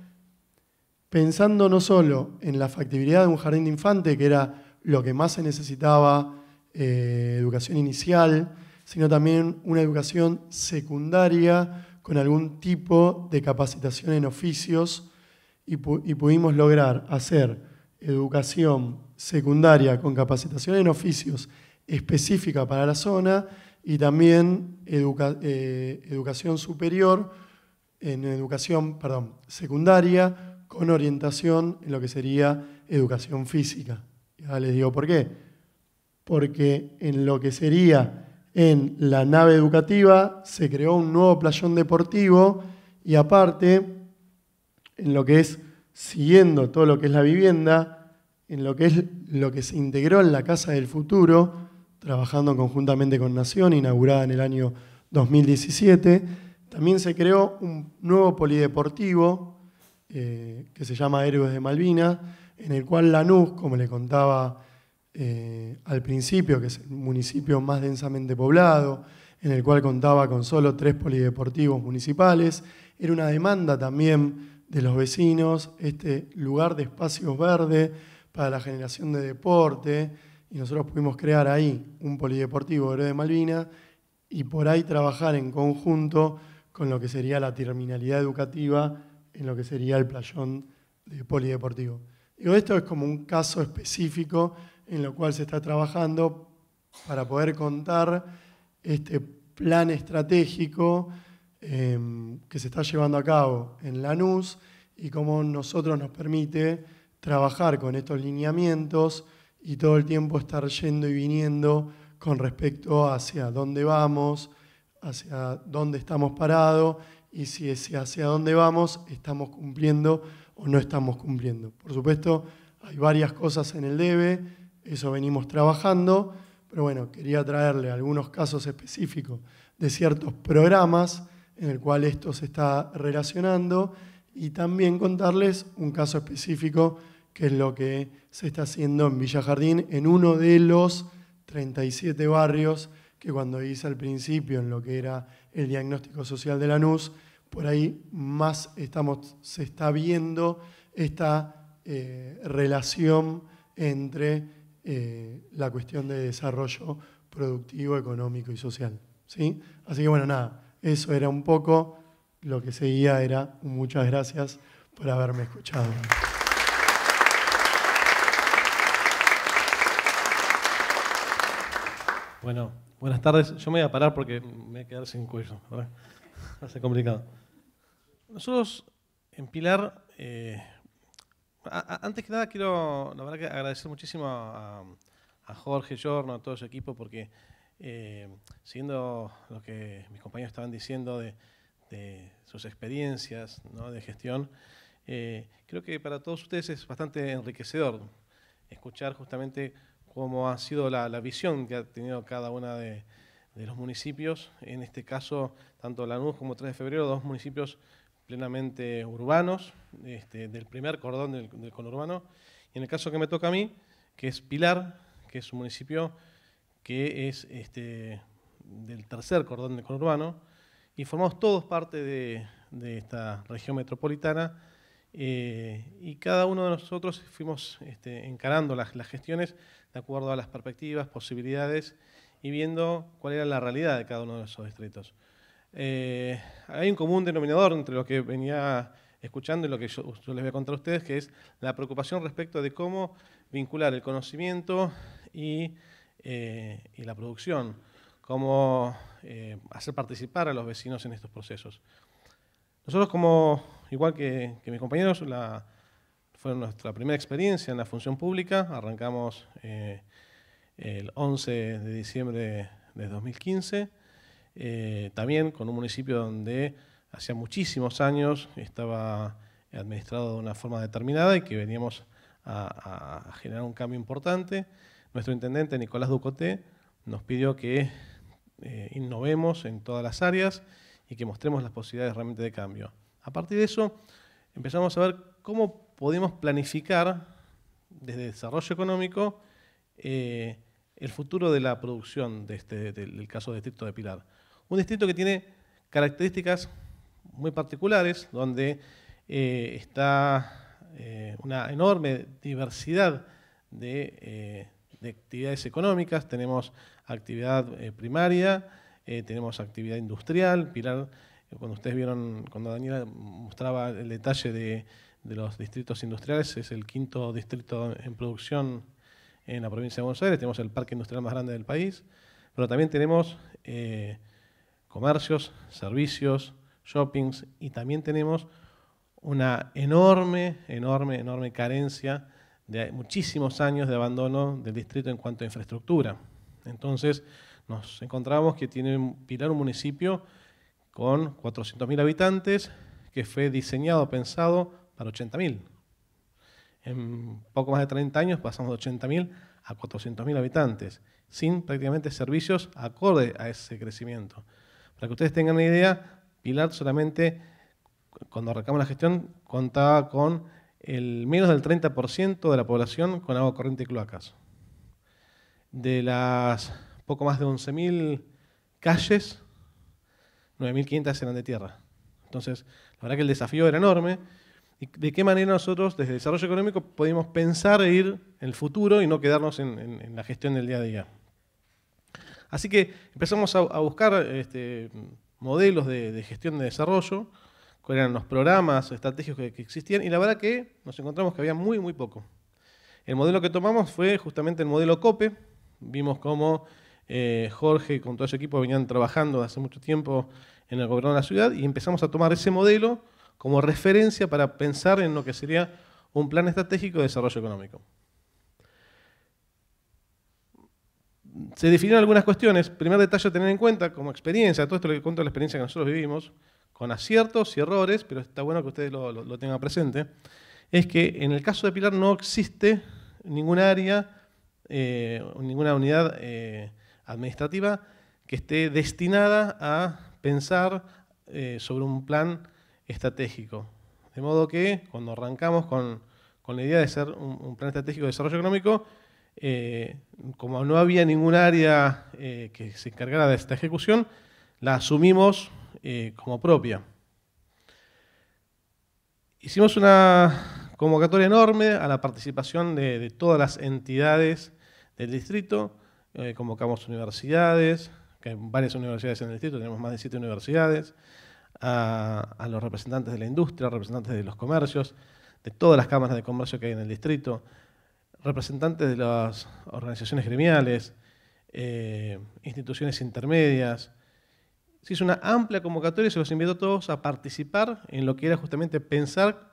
pensando no solo en la factibilidad de un jardín de infante, que era lo que más se necesitaba, educación inicial, sino también una educación secundaria con algún tipo de capacitación en oficios, y pudimos lograr hacer educación secundaria con capacitación en oficios específica para la zona y también educación superior, secundaria con orientación en lo que sería educación física. Ya les digo por qué. Porque en lo que sería en la nave educativa se creó un nuevo playón deportivo y aparte, en lo que es, siguiendo todo lo que es la vivienda, en lo que es lo que se integró en la Casa del Futuro, trabajando conjuntamente con Nación, inaugurada en el año 2017, también se creó un nuevo polideportivo que se llama Héroes de Malvinas, en el cual Lanús, como le contaba al principio, que es el municipio más densamente poblado, en el cual contaba con solo 3 polideportivos municipales, era una demanda también de los vecinos, este lugar de espacios verdes para la generación de deporte, y nosotros pudimos crear ahí un polideportivo Héroes de Malvinas y por ahí trabajar en conjunto con lo que sería la terminalidad educativa en lo que sería el playón de polideportivo. Digo, esto es como un caso específico en lo cual se está trabajando para poder contar este plan estratégico que se está llevando a cabo en Lanús y cómo nosotros nos permite trabajar con estos lineamientos y todo el tiempo estar yendo y viniendo con respecto hacia dónde vamos, hacia dónde estamos parados y si hacia dónde vamos estamos cumpliendo o no estamos cumpliendo. Por supuesto, hay varias cosas en el debe, eso venimos trabajando, pero bueno, quería traerle algunos casos específicos de ciertos programas en el cual esto se está relacionando y también contarles un caso específico que es lo que se está haciendo en Villa Jardín, en uno de los 37 barrios que cuando hice al principio en lo que era el diagnóstico social de Lanús, por ahí más se está viendo esta relación entre la cuestión de desarrollo productivo, económico y social, ¿sí? Así que bueno, nada, eso era un poco, lo que seguía era muchas gracias por haberme escuchado. Bueno, buenas tardes. Yo me voy a parar porque me voy a quedar sin cuello, ¿verdad? Va a ser complicado. Nosotros en Pilar, antes que nada quiero, la verdad, que agradecer muchísimo a Jorge, Giorno, a todo su equipo, porque siguiendo lo que mis compañeros estaban diciendo de sus experiencias, ¿no?, de gestión, creo que para todos ustedes es bastante enriquecedor escuchar justamente cómo ha sido la visión que ha tenido cada una de los municipios, en este caso tanto Lanús como 3 de Febrero, 2 municipios plenamente urbanos, del primer cordón del conurbano, y en el caso que me toca a mí, que es Pilar, que es un municipio que es del tercer cordón del conurbano, y formamos todos parte de esta región metropolitana, y cada uno de nosotros fuimos encarando las gestiones de acuerdo a las perspectivas, posibilidades y viendo cuál era la realidad de cada uno de esos distritos. hay un común denominador entre lo que venía escuchando y lo que yo les voy a contar a ustedes, que es la preocupación respecto de cómo vincular el conocimiento y la producción, cómo hacer participar a los vecinos en estos procesos. Nosotros, igual que mis compañeros, fue nuestra primera experiencia en la función pública. Arrancamos el 11 de diciembre de 2015, también con un municipio donde hacía muchísimos años estaba administrado de una forma determinada y que veníamos a generar un cambio importante. Nuestro intendente, Nicolás Ducoté, nos pidió que innovemos en todas las áreas y que mostremos las posibilidades realmente de cambio. A partir de eso, empezamos a ver cómo podemos planificar desde desarrollo económico el futuro de la producción del caso del distrito de Pilar. Un distrito que tiene características muy particulares, donde está una enorme diversidad de actividades económicas. Tenemos actividad primaria, tenemos actividad industrial. Pilar, cuando ustedes vieron, cuando Daniela mostraba el detalle de los distritos industriales, es el 5º distrito en producción en la provincia de Buenos Aires. Tenemos el parque industrial más grande del país, pero también tenemos comercios, servicios, shoppings, y también tenemos una enorme carencia de muchísimos años de abandono del distrito en cuanto a infraestructura. Entonces nos encontramos que tiene Pilar un municipio con 400.000 habitantes que fue diseñado, pensado para 80.000. En poco más de 30 años pasamos de 80.000 a 400.000 habitantes, sin prácticamente servicios acorde a ese crecimiento. Para que ustedes tengan una idea, Pilar solamente, cuando arrancamos la gestión, contaba con el menos del 30% de la población con agua corriente y cloacas. De las poco más de 11.000 calles, 9.500 eran de tierra. Entonces, la verdad que el desafío era enorme. ¿Y de qué manera nosotros, desde el desarrollo económico, podíamos pensar e ir en el futuro y no quedarnos en la gestión del día a día? Así que empezamos a buscar modelos de gestión de desarrollo, cuáles eran los programas estratégicos que existían, y la verdad que nos encontramos que había muy poco. El modelo que tomamos fue justamente el modelo COPE. Vimos cómo Jorge y con todo su equipo venían trabajando hace mucho tiempo en el gobierno de la ciudad, y empezamos a tomar ese modelo como referencia para pensar en lo que sería un plan estratégico de desarrollo económico. Se definieron algunas cuestiones. Primer detalle a tener en cuenta, como experiencia, todo esto lo que cuento es la experiencia que nosotros vivimos, con aciertos y errores, pero está bueno que ustedes lo tengan presente, es que en el caso de Pilar no existe ninguna área, ninguna unidad administrativa que esté destinada a pensar sobre un plan estratégico. De modo que cuando arrancamos con la idea de ser un plan estratégico de desarrollo económico, como no había ningún área que se encargara de esta ejecución, la asumimos como propia. Hicimos una convocatoria enorme a la participación de todas las entidades del distrito. Convocamos universidades, que hay varias universidades en el distrito, tenemos más de 7 universidades, a los representantes de la industria, representantes de los comercios, de todas las cámaras de comercio que hay en el distrito, representantes de las organizaciones gremiales, instituciones intermedias. Se hizo una amplia convocatoria y se los invitó a todos a participar en lo que era justamente pensar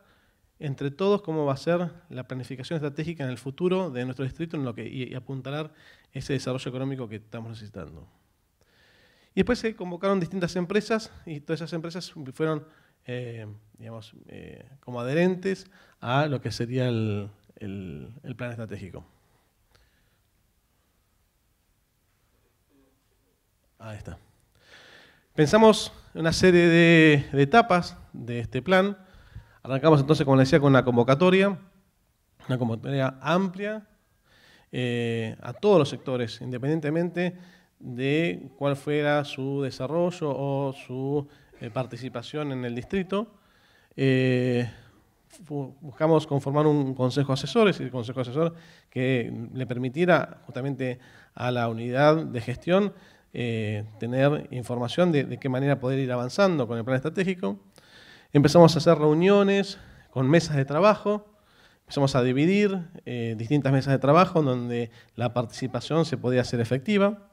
entre todos cómo va a ser la planificación estratégica en el futuro de nuestro distrito y apuntalar ese desarrollo económico que estamos necesitando. Y después se convocaron distintas empresas y todas esas empresas fueron como adherentes a lo que sería el plan estratégico. Ahí está. Pensamos una serie de etapas de este plan. Arrancamos entonces, como les decía, con una convocatoria amplia a todos los sectores, independientemente de cuál fuera su desarrollo o su participación en el distrito. Buscamos conformar un consejo asesor, es decir, consejo asesor que le permitiera justamente a la unidad de gestión tener información de qué manera poder ir avanzando con el plan estratégico. Empezamos a hacer reuniones con mesas de trabajo, empezamos a dividir distintas mesas de trabajo donde la participación se podía hacer efectiva.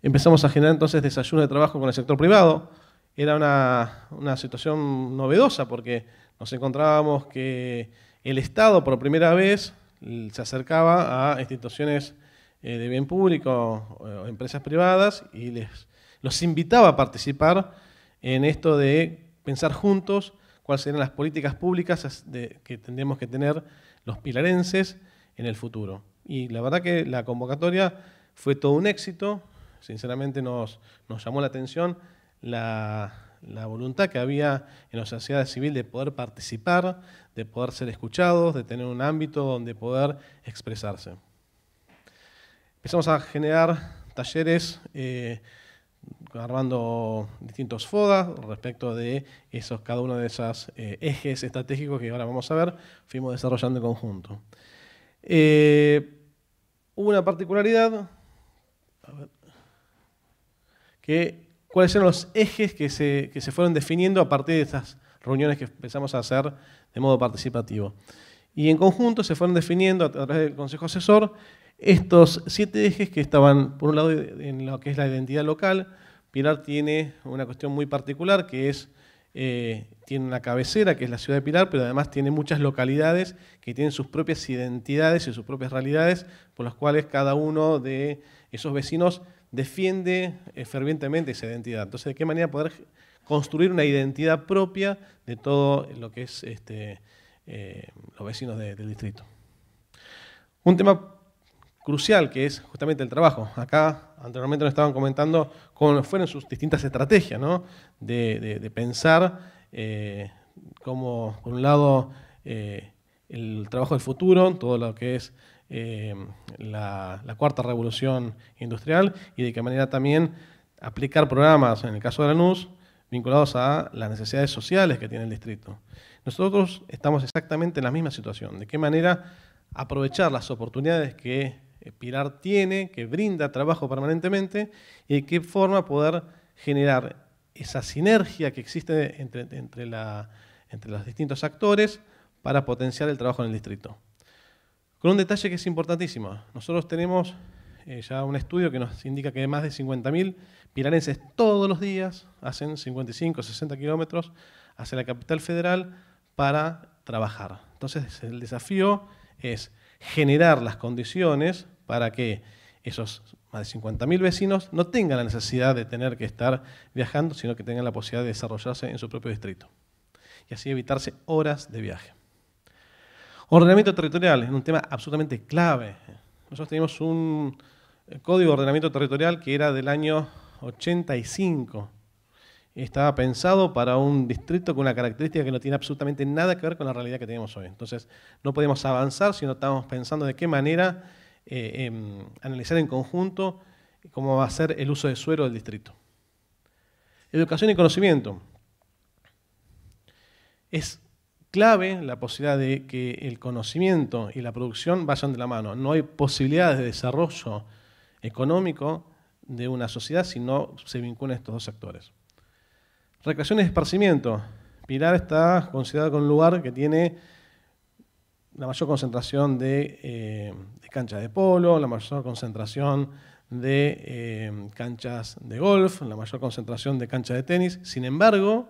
Empezamos a generar entonces desayunos de trabajo con el sector privado. Era una situación novedosa porque nos encontrábamos que el Estado por primera vez se acercaba a instituciones de bien público o empresas privadas y los invitaba a participar en esto de pensar juntos cuáles serían las políticas públicas que tendríamos que tener los pilarenses en el futuro. Y la verdad que la convocatoria fue todo un éxito. Sinceramente nos llamó la atención la voluntad que había en la sociedad civil de poder participar, de poder ser escuchados, de tener un ámbito donde poder expresarse. Empezamos a generar talleres armando distintos FODA respecto de cada uno de esos ejes estratégicos que ahora vamos a ver, fuimos desarrollando en conjunto. Hubo una particularidad, cuáles eran los ejes que se fueron definiendo a partir de estas reuniones que empezamos a hacer de modo participativo. Y en conjunto se fueron definiendo a través del Consejo Asesor estos 7 ejes que estaban, por un lado, en lo que es la identidad local. Pilar tiene una cuestión muy particular, que es, tiene una cabecera, que es la ciudad de Pilar, pero además tiene muchas localidades que tienen sus propias identidades y sus propias realidades, por las cuales cada uno de esos vecinos defiende fervientemente esa identidad. Entonces, ¿de qué manera poder construir una identidad propia de todo lo que es los vecinos del distrito? Un tema crucial que es justamente el trabajo. Acá anteriormente nos estaban comentando cómo fueron sus distintas estrategias, ¿no? de pensar cómo, por un lado, el trabajo del futuro, todo lo que es la cuarta revolución industrial y de qué manera también aplicar programas, en el caso de Lanús, vinculados a las necesidades sociales que tiene el distrito. Nosotros estamos exactamente en la misma situación, de qué manera aprovechar las oportunidades que Pilar tiene, que brinda trabajo permanentemente y de qué forma poder generar esa sinergia que existe entre los distintos actores para potenciar el trabajo en el distrito. Con un detalle que es importantísimo. Nosotros tenemos ya un estudio que nos indica que más de 50.000 pilarenses todos los días hacen 55, 60 kilómetros hacia la capital federal para trabajar. Entonces el desafío es generar las condiciones para que esos más de 50.000 vecinos no tengan la necesidad de tener que estar viajando, sino que tengan la posibilidad de desarrollarse en su propio distrito. Y así evitarse horas de viaje. Ordenamiento territorial es un tema absolutamente clave. Nosotros teníamos un código de ordenamiento territorial que era del año 85. Estaba pensado para un distrito con una característica que no tiene absolutamente nada que ver con la realidad que tenemos hoy. Entonces, no podíamos avanzar si no estábamos pensando de qué manera analizar en conjunto cómo va a ser el uso de suelo del distrito. Educación y conocimiento. Es clave la posibilidad de que el conocimiento y la producción vayan de la mano. No hay posibilidades de desarrollo económico de una sociedad si no se vinculan estos dos sectores. Recreación y esparcimiento. Pilar está considerado como un lugar que tiene la mayor concentración de canchas de polo, la mayor concentración de canchas de golf, la mayor concentración de canchas de tenis. Sin embargo,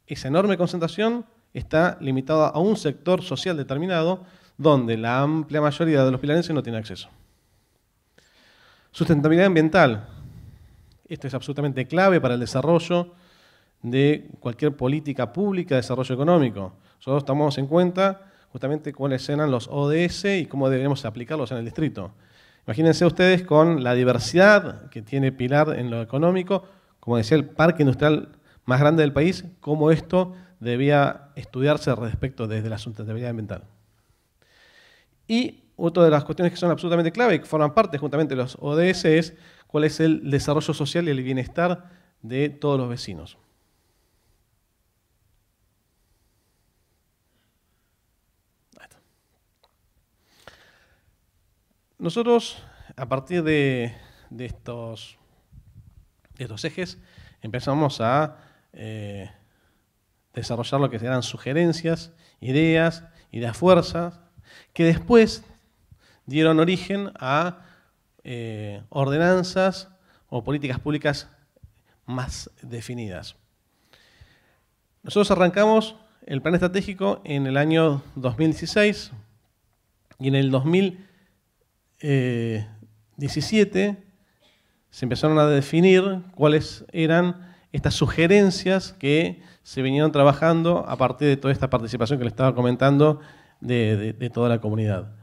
esa enorme concentración está limitada a un sector social determinado donde la amplia mayoría de los pilarenses no tiene acceso. Sustentabilidad ambiental. Esto es absolutamente clave para el desarrollo de cualquier política pública de desarrollo económico. Nosotros tomamos en cuenta justamente cuáles eran los ODS y cómo debemos aplicarlos en el distrito. Imagínense ustedes con la diversidad que tiene Pilar en lo económico, como decía, el parque industrial más grande del país, cómo esto debía estudiarse respecto desde la sustentabilidad ambiental. Y otra de las cuestiones que son absolutamente clave y que forman parte justamente de los ODS es cuál es el desarrollo social y el bienestar de todos los vecinos. Nosotros, a partir de estos estos ejes, empezamos a desarrollar lo que eran sugerencias, ideas fuerzas, que después dieron origen a ordenanzas o políticas públicas más definidas. Nosotros arrancamos el plan estratégico en el año 2016 y en el 2017 se empezaron a definir cuáles eran estas sugerencias que se vinieron trabajando a partir de toda esta participación que les estaba comentando de toda la comunidad.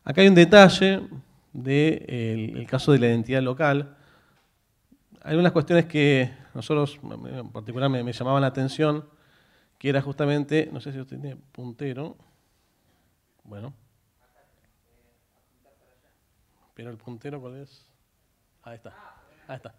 Acá hay un detalle del caso de la identidad local. Hay unas cuestiones que nosotros, en particular, me llamaban la atención, que era justamente, no sé si usted tiene puntero, bueno, pero el puntero, ¿cuál es? Ahí está, ahí está.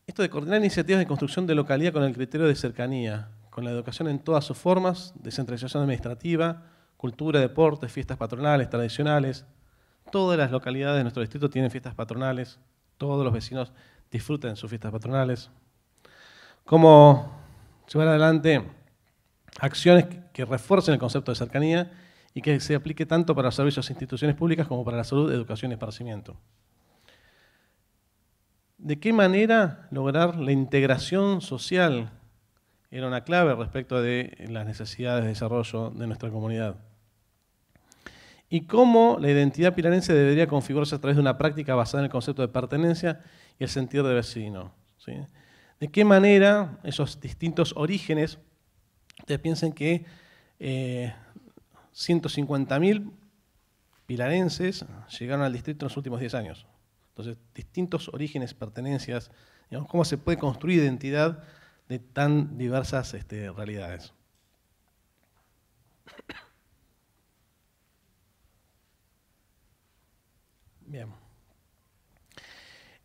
Esto de coordinar iniciativas de construcción de localidad con el criterio de cercanía, con la educación en todas sus formas, descentralización administrativa, cultura, deportes, fiestas patronales, tradicionales. Todas las localidades de nuestro distrito tienen fiestas patronales, todos los vecinos disfrutan de sus fiestas patronales. Cómo llevar adelante acciones que refuercen el concepto de cercanía y que se aplique tanto para los servicios e instituciones públicas como para la salud, educación y esparcimiento. ¿De qué manera lograr la integración social? Era una clave respecto de las necesidades de desarrollo de nuestra comunidad. Y cómo la identidad pilarense debería configurarse a través de una práctica basada en el concepto de pertenencia y el sentir de vecino, ¿sí? De qué manera esos distintos orígenes, ustedes piensen que 150.000 pilarenses llegaron al distrito en los últimos 10 años. Entonces, distintos orígenes, pertenencias, digamos, cómo se puede construir identidad de tan diversas realidades. Bien.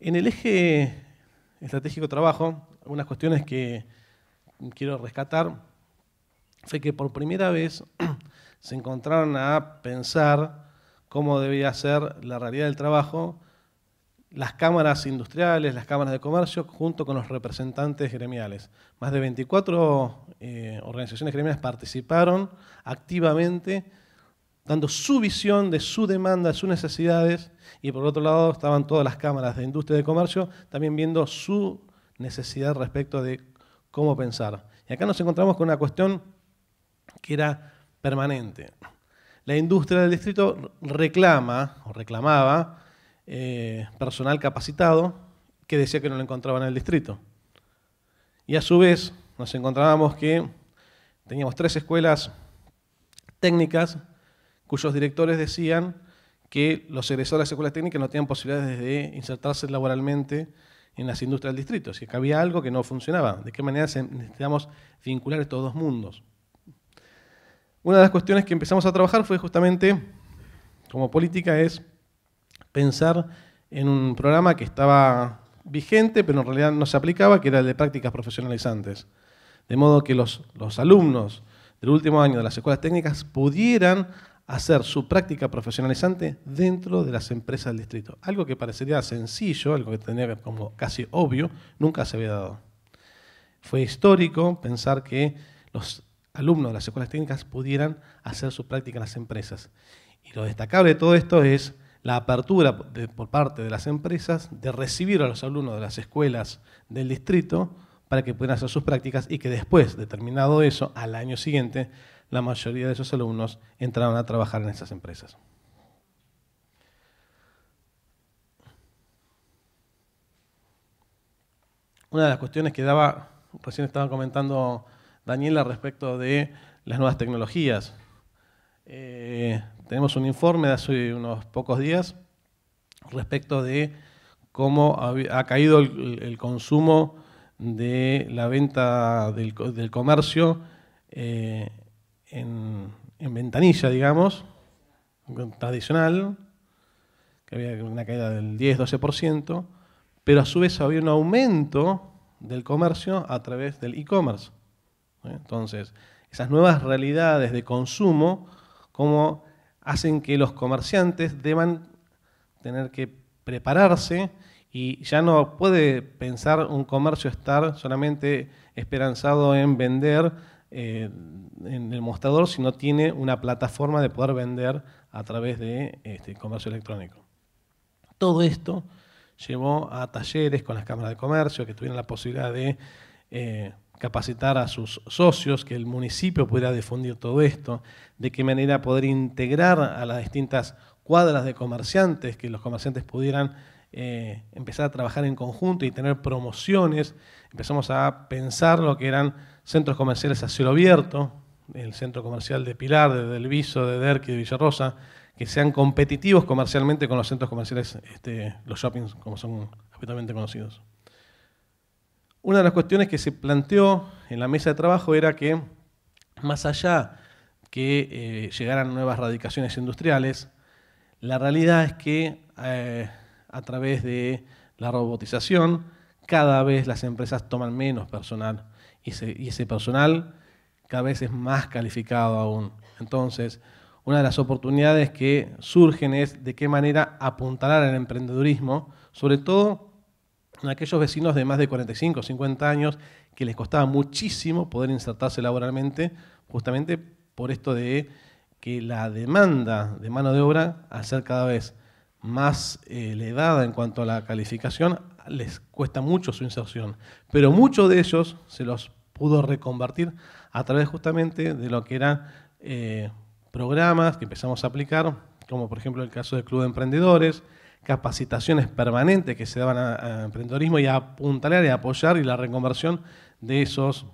En el eje estratégico trabajo, algunas cuestiones que quiero rescatar fue que por primera vez se encontraron a pensar cómo debía ser la realidad del trabajo las cámaras industriales, las cámaras de comercio, junto con los representantes gremiales. Más de 24 organizaciones gremiales participaron activamente, dando su visión de su demanda, de sus necesidades, y por otro lado estaban todas las cámaras de industria y de comercio también viendo su necesidad respecto de cómo pensar. Y acá nos encontramos con una cuestión que era permanente. La industria del distrito reclamaba personal capacitado que decía que no lo encontraban en el distrito. Y a su vez nos encontrábamos que teníamos 3 escuelas técnicas cuyos directores decían que los egresados de las escuelas técnicas no tenían posibilidades de insertarse laboralmente en las industrias del distrito. Así que había algo que no funcionaba. ¿De qué manera necesitamos vincular estos dos mundos? Una de las cuestiones que empezamos a trabajar fue justamente, como política, es pensar en un programa que estaba vigente, pero en realidad no se aplicaba, que era el de prácticas profesionalizantes. De modo que los alumnos del último año de las escuelas técnicas pudieran hacer su práctica profesionalizante dentro de las empresas del distrito. Algo que parecería sencillo, algo que tendría como casi obvio, nunca se había dado. Fue histórico pensar que los alumnos de las escuelas técnicas pudieran hacer su práctica en las empresas. Y lo destacable de todo esto es la apertura por parte de las empresas de recibir a los alumnos de las escuelas del distrito para que pudieran hacer sus prácticas y que después de terminado eso, al año siguiente, la mayoría de esos alumnos entraron a trabajar en esas empresas. Una de las cuestiones que recién estaba comentando Daniela respecto de las nuevas tecnologías. Tenemos un informe de hace unos pocos días respecto de cómo ha caído el consumo de la venta del comercio en ventanilla, digamos, tradicional, que había una caída del 10-12%, pero a su vez había un aumento del comercio a través del e-commerce. Entonces, esas nuevas realidades de consumo, cómo hacen que los comerciantes deban tener que prepararse y ya no puede pensar un comercio estar solamente esperanzado en vender en el mostrador, sino tiene una plataforma de poder vender a través de comercio electrónico. Todo esto llevó a talleres con las cámaras de comercio que tuvieron la posibilidad de capacitar a sus socios, que el municipio pudiera difundir todo esto, de qué manera poder integrar a las distintas cuadras de comerciantes, que los comerciantes pudieran empezar a trabajar en conjunto y tener promociones. Empezamos a pensar lo que eran centros comerciales a cielo abierto, el centro comercial de Pilar, de Delviso, de Derqui, de Villarrosa, que sean competitivos comercialmente con los centros comerciales, los shoppings, como son habitualmente conocidos. Una de las cuestiones que se planteó en la mesa de trabajo era que, más allá que llegaran nuevas radicaciones industriales, la realidad es que a través de la robotización, cada vez las empresas toman menos personal y ese personal cada vez es más calificado aún. Entonces, una de las oportunidades que surgen es de qué manera apuntalar al emprendedurismo, sobre todo en aquellos vecinos de más de 45 o 50 años que les costaba muchísimo poder insertarse laboralmente, justamente por esto de que la demanda de mano de obra, al ser cada vez más elevada en cuanto a la calificación, les cuesta mucho su inserción. Pero muchos de ellos se los pudo reconvertir a través justamente de lo que eran programas que empezamos a aplicar, como por ejemplo el caso del Club de Emprendedores, capacitaciones permanentes que se daban a emprendedorismo y a apuntalar y a apoyar y la reconversión de esos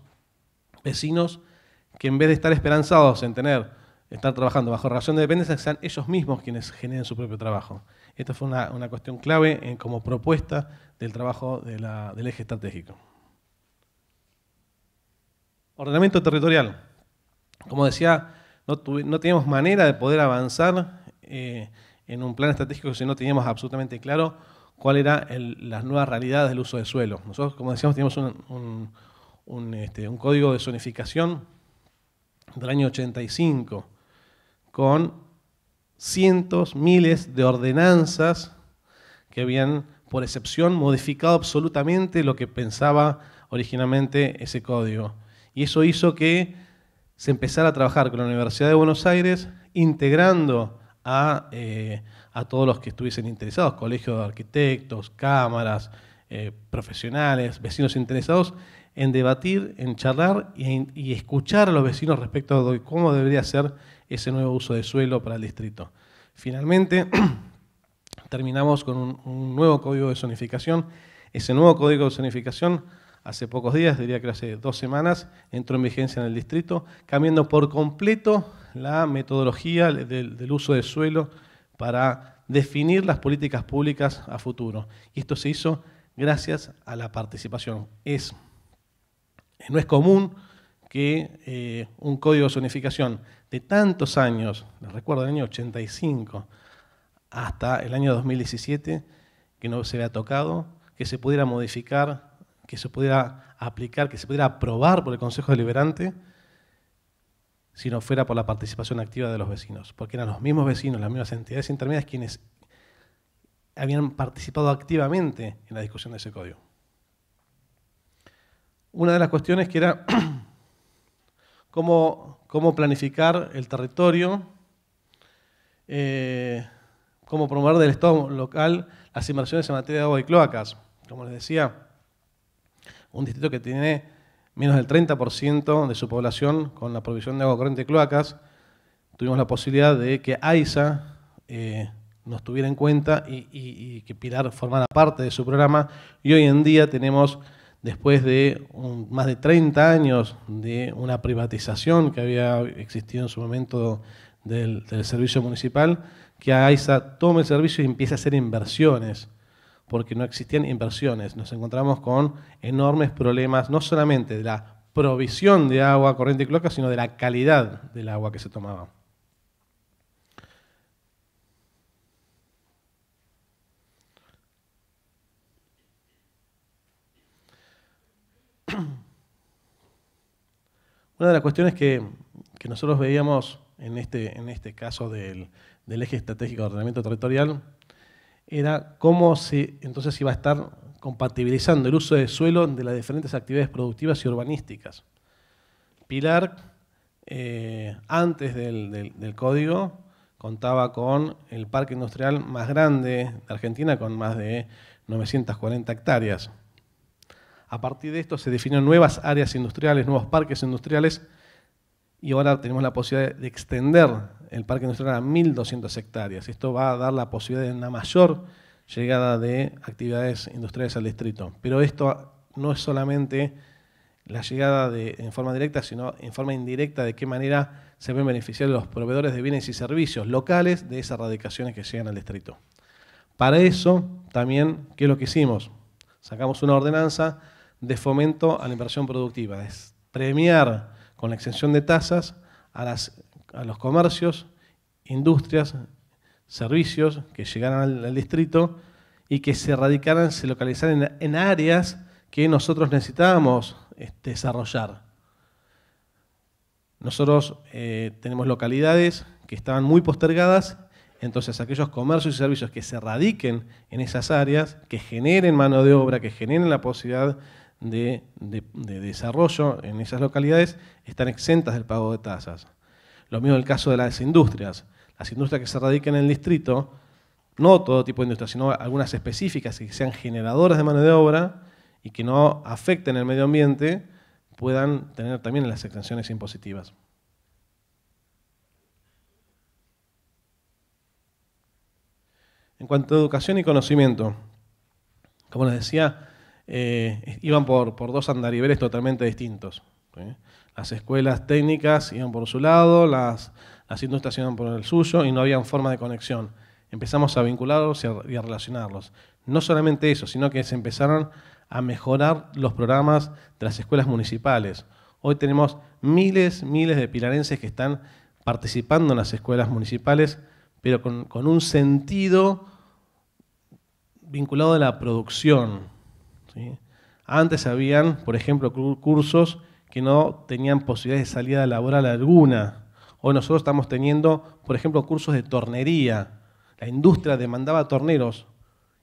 vecinos que en vez de estar esperanzados en estar trabajando bajo relación de dependencia, sean ellos mismos quienes generen su propio trabajo. Esta fue una cuestión clave como propuesta del trabajo del eje estratégico. Ordenamiento territorial. Como decía, no teníamos manera de poder avanzar en un plan estratégico si no teníamos absolutamente claro cuáles eran las nuevas realidades del uso de suelo. Nosotros, como decíamos, teníamos un código de zonificación del año 85 con cientos, miles de ordenanzas que habían, por excepción, modificado absolutamente lo que pensaba originalmente ese código. Y eso hizo que se empezara a trabajar con la Universidad de Buenos Aires, integrando a todos los que estuviesen interesados, colegios de arquitectos, cámaras, profesionales, vecinos interesados, en debatir, en charlar y escuchar a los vecinos respecto de cómo debería ser ese nuevo uso de suelo para el distrito. Finalmente, terminamos con un nuevo código de zonificación. Ese nuevo código de zonificación, hace pocos días, diría que hace 2 semanas, entró en vigencia en el distrito, cambiando por completo la metodología del uso de suelo para definir las políticas públicas a futuro. Y esto se hizo gracias a la participación. No es común que un código de zonificación de tantos años, les recuerdo el año 85 hasta el año 2017, que no se había tocado, que se pudiera modificar, que se pudiera aplicar, que se pudiera aprobar por el Consejo Deliberante, si no fuera por la participación activa de los vecinos, porque eran los mismos vecinos, las mismas entidades intermedias quienes habían participado activamente en la discusión de ese código. Una de las cuestiones que era cómo planificar el territorio, cómo promover del Estado local las inversiones en materia de agua y cloacas. Como les decía, un distrito que tiene menos del 30% de su población con la provisión de agua corriente y cloacas, tuvimos la posibilidad de que AISA nos tuviera en cuenta y que Pilar formara parte de su programa, y hoy en día tenemos, después de más de 30 años de una privatización que había existido en su momento del servicio municipal, que AISA tome el servicio y empiece a hacer inversiones, porque no existían inversiones. Nos encontramos con enormes problemas, no solamente de la provisión de agua corriente y cloaca, sino de la calidad del agua que se tomaba. Una de las cuestiones que nosotros veíamos en este caso del eje estratégico de ordenamiento territorial era cómo se entonces iba a estar compatibilizando el uso de suelo de las diferentes actividades productivas y urbanísticas. Pilar, antes del código, contaba con el parque industrial más grande de Argentina, con más de 940 hectáreas. A partir de esto se definieron nuevas áreas industriales, nuevos parques industriales, y ahora tenemos la posibilidad de extender el parque industrial a 1.200 hectáreas. Esto va a dar la posibilidad de una mayor llegada de actividades industriales al distrito. Pero esto no es solamente la llegada en forma directa, sino en forma indirecta de qué manera se ven beneficiar los proveedores de bienes y servicios locales de esas radicaciones que llegan al distrito. Para eso, también, ¿qué es lo que hicimos? Sacamos una ordenanza de fomento a la inversión productiva. Es premiar con la exención de tasas a los comercios, industrias, servicios que llegaran al distrito y que se radicaran, se localizaran en áreas que nosotros necesitábamos desarrollar. Nosotros tenemos localidades que estaban muy postergadas, entonces aquellos comercios y servicios que se radiquen en esas áreas, que generen mano de obra, que generen la posibilidad de desarrollo en esas localidades, están exentas del pago de tasas. Lo mismo en el caso de las industrias. Las industrias que se radiquen en el distrito, no todo tipo de industrias, sino algunas específicas que sean generadoras de mano de obra y que no afecten el medio ambiente, puedan tener también las exenciones impositivas. En cuanto a educación y conocimiento, como les decía, iban por dos andariveles totalmente distintos, ¿sí? Las escuelas técnicas iban por su lado, las industrias iban por el suyo y no había forma de conexión. Empezamos a vincularlos y a relacionarlos. No solamente eso, sino que se empezaron a mejorar los programas de las escuelas municipales. Hoy tenemos miles de pilarenses que están participando en las escuelas municipales, pero con un sentido vinculado a la producción, ¿sí? Antes habían, por ejemplo, cursos que no tenían posibilidad de salida laboral alguna. Hoy nosotros estamos teniendo, por ejemplo, cursos de tornería. La industria demandaba torneros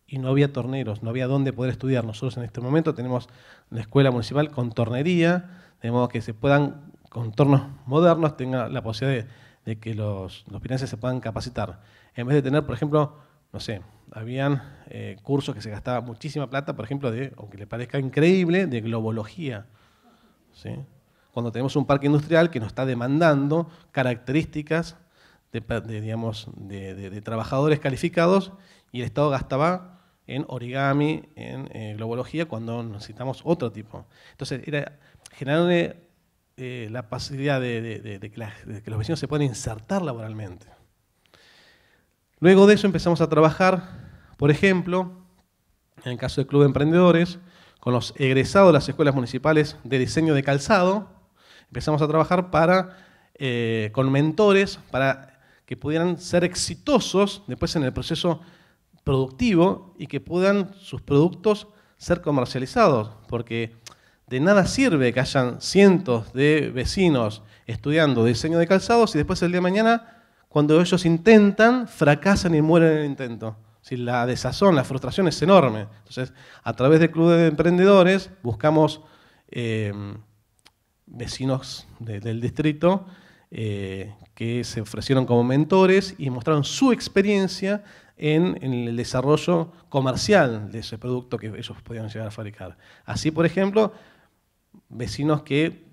y no había torneros, no había dónde poder estudiar. Nosotros en este momento tenemos la escuela municipal con tornería, de modo que se puedan, con entornos modernos, tenga la posibilidad de que los pilarenses se puedan capacitar. En vez de tener, por ejemplo, no sé, habían cursos que se gastaba muchísima plata, por ejemplo, aunque le parezca increíble, de globología, ¿sí? Cuando tenemos un parque industrial que nos está demandando características de trabajadores calificados y el Estado gastaba en origami, en globología, cuando necesitamos otro tipo. Entonces, era generar la posibilidad de que los vecinos se puedan insertar laboralmente. Luego de eso empezamos a trabajar, por ejemplo, en el caso del Club de Emprendedores, con los egresados de las escuelas municipales de diseño de calzado, empezamos a trabajar con mentores para que pudieran ser exitosos después en el proceso productivo y que puedan sus productos ser comercializados, porque de nada sirve que hayan cientos de vecinos estudiando diseño de calzados y después el día de mañana, cuando ellos intentan, fracasan y mueren en el intento. Si la desazón, la frustración es enorme. Entonces, a través del Club de Emprendedores buscamos vecinos del distrito que se ofrecieron como mentores y mostraron su experiencia en el desarrollo comercial de ese producto que ellos podían llegar a fabricar. Así, por ejemplo, vecinos que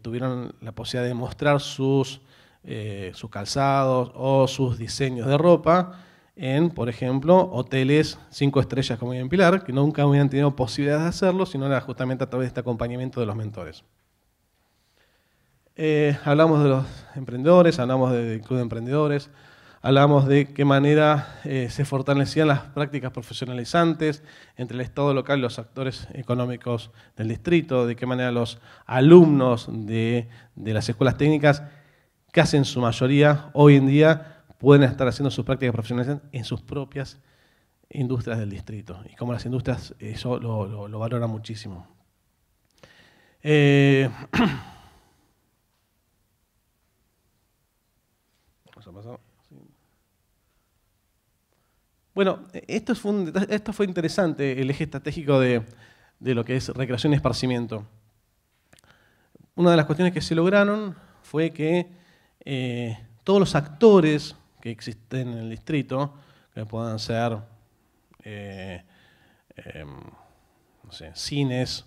tuvieron la posibilidad de mostrar sus calzados o sus diseños de ropa en, por ejemplo, hoteles 5 estrellas como en Pilar, que nunca habían tenido posibilidad de hacerlo, sino era justamente a través de este acompañamiento de los mentores. Hablamos de los emprendedores, hablamos del Club de Emprendedores, hablamos de qué manera se fortalecían las prácticas profesionalizantes entre el Estado local y los actores económicos del distrito, de qué manera los alumnos de las escuelas técnicas, casi en su mayoría hoy en día, pueden estar haciendo sus prácticas profesionales en sus propias industrias del distrito. Y como las industrias eso lo valoran muchísimo. Vamos a pasar. Bueno, esto fue interesante, el eje estratégico de lo que es recreación y esparcimiento. Una de las cuestiones que se lograron fue que todos los actores que existen en el distrito, que puedan ser no sé, cines,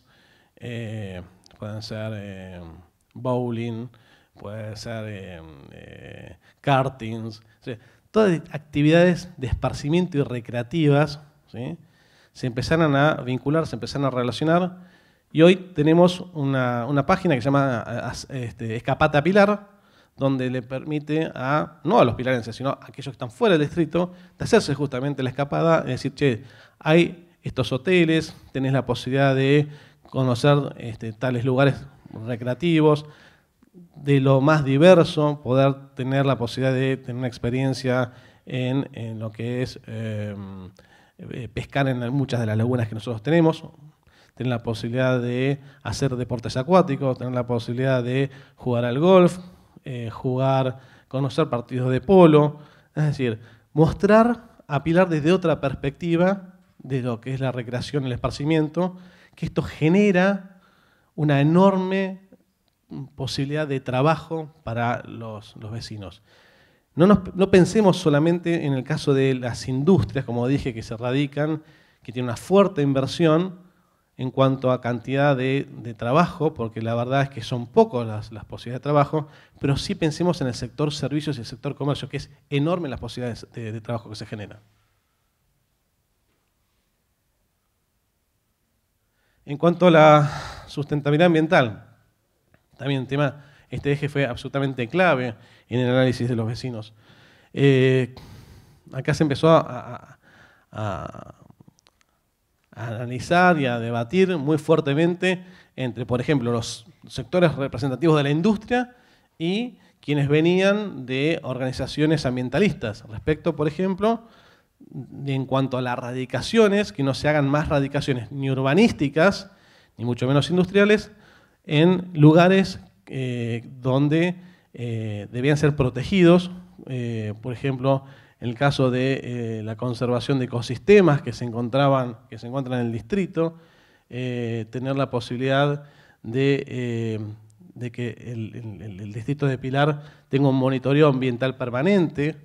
pueden ser bowling, puede ser kartings, o sea, todas actividades de esparcimiento y recreativas, ¿sí? Se empezaron a vincular, se empezaron a relacionar, y hoy tenemos una página que se llama Escapate a Pilar, donde le permite no a los pilarenses, sino a aquellos que están fuera del distrito, de hacerse justamente la escapada, es decir, che, hay estos hoteles, tenés la posibilidad de conocer tales lugares recreativos, de lo más diverso, poder tener la posibilidad de tener una experiencia en lo que es pescar en muchas de las lagunas que nosotros tenemos, tener la posibilidad de hacer deportes acuáticos, tener la posibilidad de jugar al golf, conocer partidos de polo, es decir, mostrar a Pilar desde otra perspectiva de lo que es la recreación y el esparcimiento, que esto genera una enorme posibilidad de trabajo para los vecinos. No pensemos solamente en el caso de las industrias, como dije, que se radican, que tienen una fuerte inversión en cuanto a cantidad de trabajo, porque la verdad es que son pocas las posibilidades de trabajo, pero sí pensemos en el sector servicios y el sector comercio, que es enorme las posibilidades de trabajo que se generan. En cuanto a la sustentabilidad ambiental, también este eje fue absolutamente clave en el análisis de los vecinos. Acá se empezó a analizar y a debatir muy fuertemente entre, por ejemplo, los sectores representativos de la industria y quienes venían de organizaciones ambientalistas, respecto, por ejemplo, en cuanto a las radicaciones, que no se hagan más radicaciones ni urbanísticas, ni mucho menos industriales, en lugares donde debían ser protegidos, por ejemplo, en el caso de la conservación de ecosistemas que se encuentran en el distrito, tener la posibilidad de que el distrito de Pilar tenga un monitoreo ambiental permanente,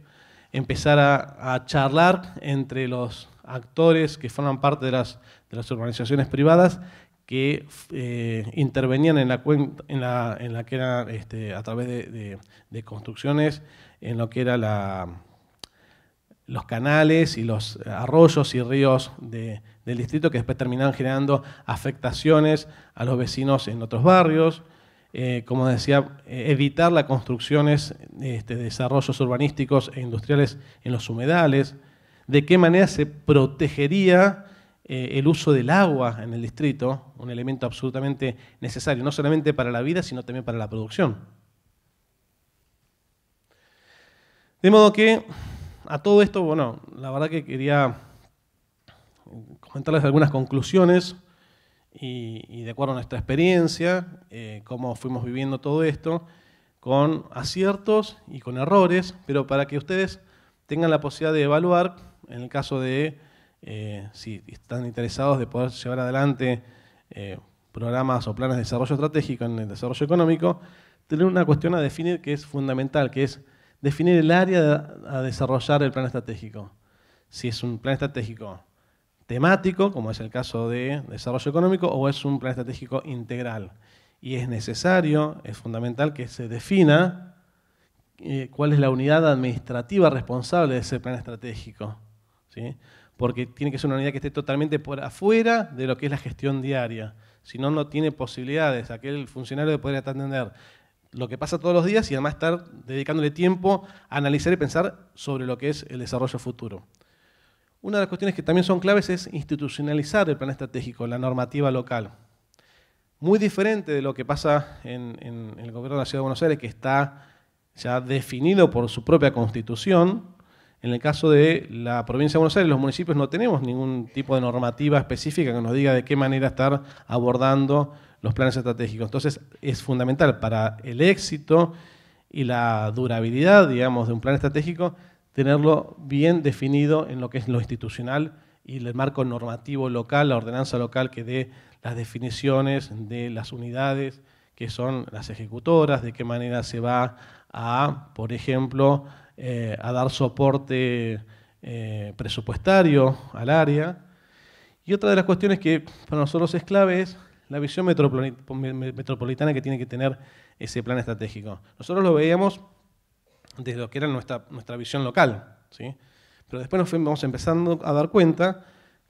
empezar a charlar entre los actores que forman parte de las organizaciones privadas que intervenían en la que era a través de construcciones, en lo que era los canales y los arroyos y ríos del distrito, que después terminaban generando afectaciones a los vecinos en otros barrios. Como decía, evitar las construcciones de desarrollos urbanísticos e industriales en los humedales. De qué manera se protegería el uso del agua en el distrito, un elemento absolutamente necesario, no solamente para la vida, sino también para la producción. De modo que, a todo esto, bueno, la verdad que quería comentarles algunas conclusiones y de acuerdo a nuestra experiencia, cómo fuimos viviendo todo esto, con aciertos y con errores, pero para que ustedes tengan la posibilidad de evaluar, en el caso de si están interesados de poder llevar adelante programas o planes de desarrollo estratégico en el desarrollo económico, tener una cuestión a definir que es fundamental, que es definir el área a desarrollar el plan estratégico. Si es un plan estratégico temático, como es el caso de desarrollo económico, o es un plan estratégico integral. Y es necesario, es fundamental que se defina cuál es la unidad administrativa responsable de ese plan estratégico, ¿sí? Porque tiene que ser una unidad que esté totalmente por afuera de lo que es la gestión diaria. Si no, no tiene posibilidades aquel funcionario de poder atender lo que pasa todos los días y además estar dedicándole tiempo a analizar y pensar sobre lo que es el desarrollo futuro. Una de las cuestiones que también son claves es institucionalizar el plan estratégico, la normativa local. Muy diferente de lo que pasa en el gobierno de la Ciudad de Buenos Aires, que está ya definido por su propia constitución. En el caso de la provincia de Buenos Aires, los municipios no tenemos ningún tipo de normativa específica que nos diga de qué manera estar abordando los planes estratégicos. Entonces, es fundamental para el éxito y la durabilidad, digamos, de un plan estratégico tenerlo bien definido en lo que es lo institucional y el marco normativo local, la ordenanza local que dé las definiciones de las unidades que son las ejecutoras, de qué manera se va a, por ejemplo, a dar soporte presupuestario al área. Y otra de las cuestiones que para nosotros es clave es la visión metropolitana que tiene que tener ese plan estratégico. Nosotros lo veíamos desde lo que era nuestra visión local, ¿sí? Pero después nos fuimos empezando a dar cuenta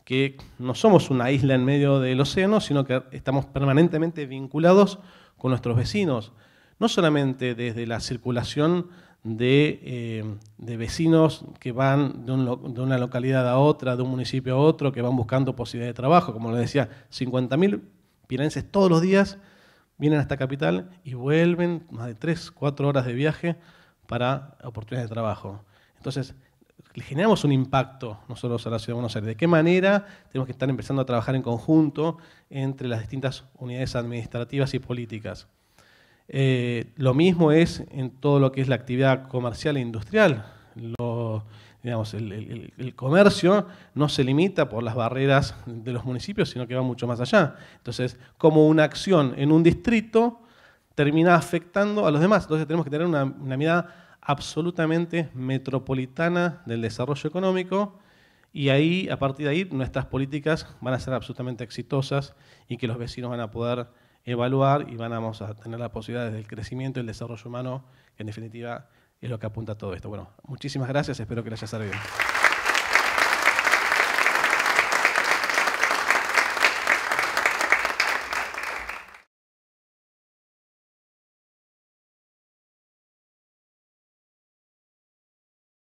que no somos una isla en medio del océano, sino que estamos permanentemente vinculados con nuestros vecinos, no solamente desde la circulación de vecinos que van de una localidad a otra, de un municipio a otro, que van buscando posibilidades de trabajo. Como les decía, 50.000 piranenses todos los días vienen a esta capital y vuelven más de 3, 4 horas de viaje para oportunidades de trabajo. Entonces, le generamos un impacto nosotros a la Ciudad de Buenos Aires. ¿De qué manera tenemos que estar empezando a trabajar en conjunto entre las distintas unidades administrativas y políticas? Lo mismo es en todo lo que es la actividad comercial e industrial. El comercio no se limita por las barreras de los municipios, sino que va mucho más allá. Entonces, como una acción en un distrito termina afectando a los demás. Entonces tenemos que tener una mirada absolutamente metropolitana del desarrollo económico y ahí, a partir de ahí, nuestras políticas van a ser absolutamente exitosas y que los vecinos van a poder evaluar y vamos a tener la posibilidad del crecimiento y el desarrollo humano, que en definitiva es lo que apunta a todo esto. Bueno, muchísimas gracias, espero que les haya servido.